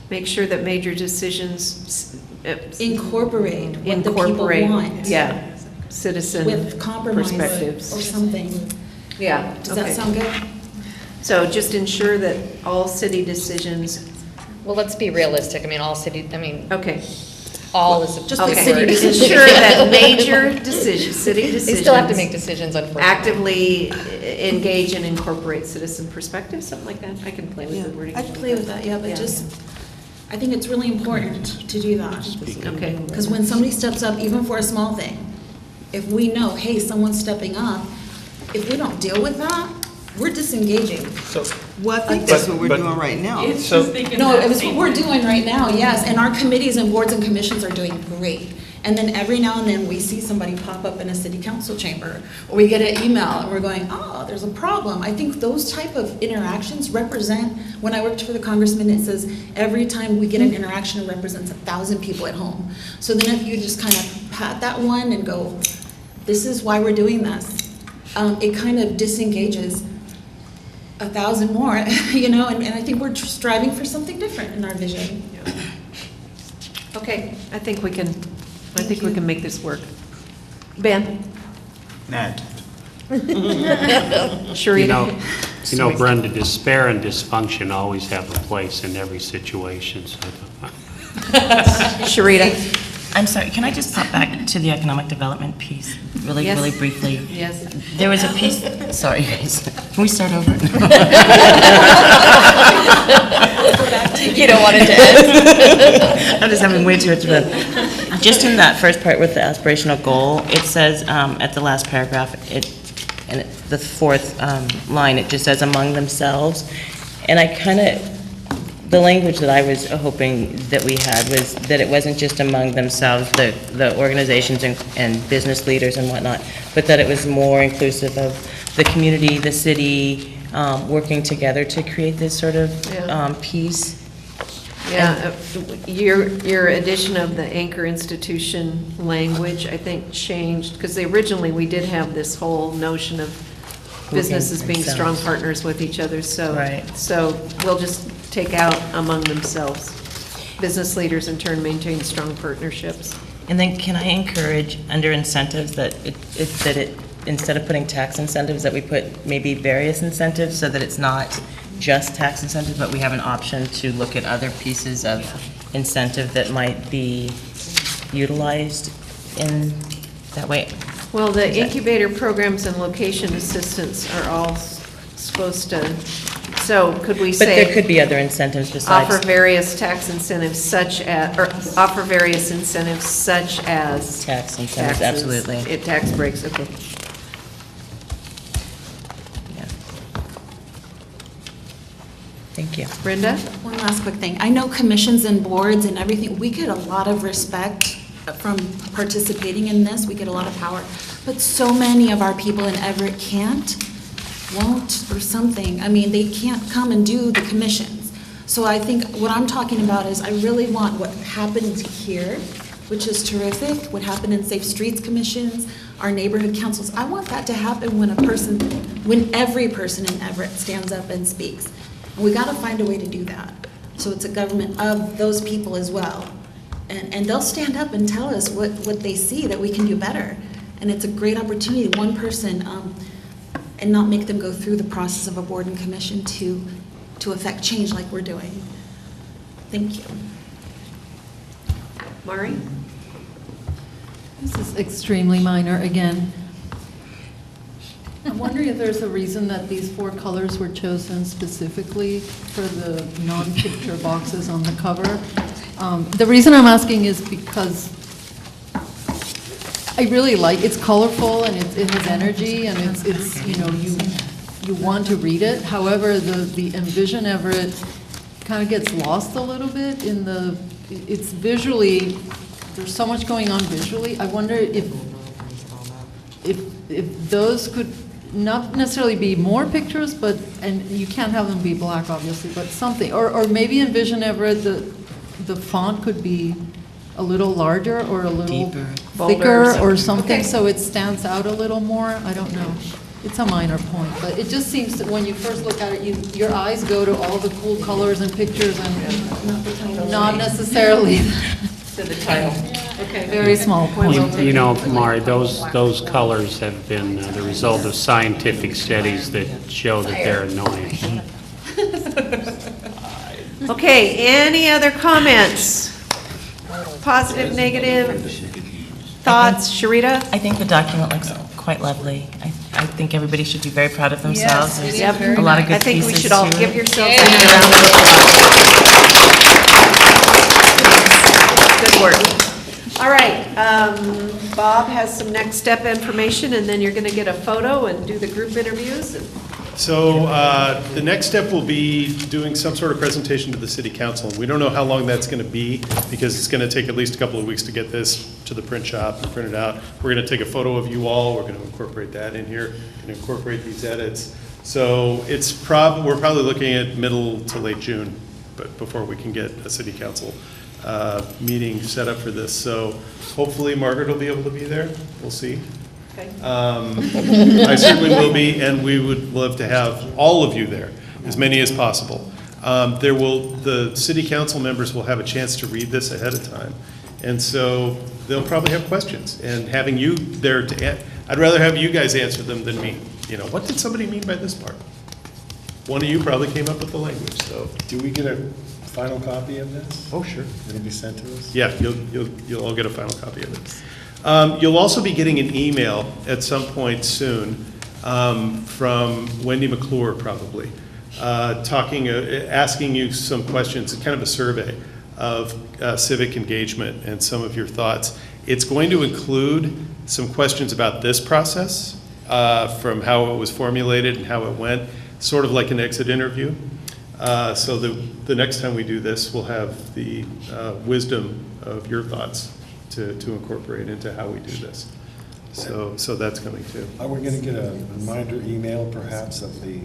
Make sure that major decisions incorporate what the people incorporate, want. yeah, citizen With compromise perspectives. or something. Yeah. Does that okay. sound good? So just ensure that all city decisions. Well, let's be realistic. I mean, all city, I mean. Okay. All is a Just big the city word. decisions. Ensure that major decisions, city decisions. They still have to make decisions, unfortunately. Actively engage and incorporate citizen perspective, something like that. I can play with the wording. I'd play with that, yeah, but just, I think it's really important to do that. Okay. Because when somebody steps up, even for a small thing, if we know, hey, someone's stepping up, if we don't deal with that, we're disengaging. Well, I think that's what we're doing right now. No, it was what we're doing right now, yes, and our committees and boards and commissions are doing great. And then every now and then, we see somebody pop up in a city council chamber, or we get an email, and we're going, oh, there's a problem. I think those type of interactions represent, when I worked for the congressman, it says, every time we get an interaction, it represents 1,000 people at home. So then if you just kind of pat that one and go, this is why we're doing this, it kind of disengages 1,000 more, you know, and I think we're striving for something different in our vision. Okay, I think we can make this work. Ben? Nah. Sharita? You know, Brenda, despair and dysfunction always have a place in every situation, so. Sharita? I'm sorry, can I just pop back to the economic development piece really, Yes. really briefly? Yes. There was a piece, sorry guys, can we start over? You don't want it to end? I'm just having way too much fun. Just in that first part with the aspirational goal, it says at the last paragraph, the fourth line, it just says among themselves. And I kind of, the language that I was hoping that we had was that it wasn't just among themselves, the organizations and business leaders and whatnot, but that it was more inclusive of the community, the city, working together to create this sort of piece. Yeah, your addition of the anchor institution language, I think, changed, because originally we did have this whole notion of businesses being strong partners with each other, so. Right. So we'll just take out among themselves. Business leaders in turn maintain strong partnerships. And then can I encourage under incentives that it instead of putting tax incentives, that we put maybe various incentives so that it's not just tax incentives, but we have an option to look at other pieces of incentive that might be utilized in that way? Well, the incubator programs and location assistance are all supposed to, so could we say? But there could be other incentives besides. Offer various tax incentives such as, or offer various incentives such as. Tax incentives, taxes, absolutely. Tax breaks, okay. Thank you. Brenda? One last quick thing. I know commissions and boards and everything, we get a lot of respect from participating in this. We get a lot of power. But so many of our people in Everett can't, won't, or something. I mean, they can't come and do the commissions. So I think what I'm talking about is I really want what happened here, which is terrific, what happened in Safe Streets Commissions, our neighborhood councils. I want that to happen when every person in Everett stands up and speaks. And we got to find a way to do that. So it's a government of those people as well. And they'll stand up and tell us what they see that we can do better. And it's a great opportunity, one person, and not make them go through the process of a board and commission to affect change like we're doing. Thank you. Mari? This is extremely minor again. I'm wondering if there's a reason that these 4 colors were chosen specifically for the non-picture boxes on the cover. The reason I'm asking is because I really like, it's colorful and it has energy and it's you know, you want to read it. However, the EnvisionEverett kind of gets lost a little bit in it's visually, there's so much going on visually. I wonder if those could not necessarily be more pictures, but, and you can't have them be black, obviously, but something, or maybe EnvisionEverett, the font could be a little larger or a little Deeper. thicker Bolder or or something, Okay. so it stands out a little more. I don't know. It's a minor point, but it just seems that when you first look at it, your eyes go to all the cool colors and pictures and not necessarily To the title. Okay, very small point. You know, Mari, those colors have been the result of scientific studies that show that they're annoying. Okay, any other comments? Positive, negative thoughts? Sharita? I think the document looks quite lovely. I think everybody should be very proud of themselves. There's a lot of good I think we pieces should all to give it. yourselves a round of applause. Good work. All right, Bob has some next step information, and then you're going to get a photo and do the group interviews. So the next step will be doing some sort of presentation to the city council. We don't know how long that's going to be because it's going to take at least a couple of weeks to get this to the print shop and print it out. We're going to take a photo of you all. We're going to incorporate that in here, going to incorporate these edits. So it's we're probably looking at middle to late June, but before we can get a city council meeting set up for this. So hopefully Margaret will be able to be there. We'll see. I certainly will be, and we would love to have all of you there, as many as possible. The city council members will have a chance to read this ahead of time, and so they'll probably have questions. And having you there I'd rather have you guys answer them than me. You know, what did somebody mean by this part? One of you probably came up with the language, so. Do we get a final copy of this? Oh, sure. It'll be sent to us? Yeah, you'll all get a final copy of it. You'll also be getting an email at some point soon from Wendy McClure, probably, asking you some questions, kind of a survey of civic engagement and some of your thoughts. It's going to include some questions about this process, from how it was formulated and how it went, sort of like an exit interview. So the next time we do this, we'll have the wisdom of your thoughts to incorporate into how we do this. So that's coming too. Are we going to get a reminder email perhaps of the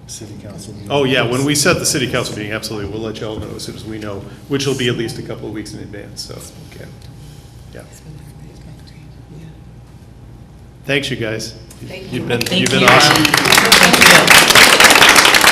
city council meeting? Oh yeah, when we set the city council meeting, absolutely, we'll let you all know as soon as we know, which will be at least a couple of weeks in advance, so, okay. Yeah. Thanks, you guys. Thank You've you. been awesome. Thank you.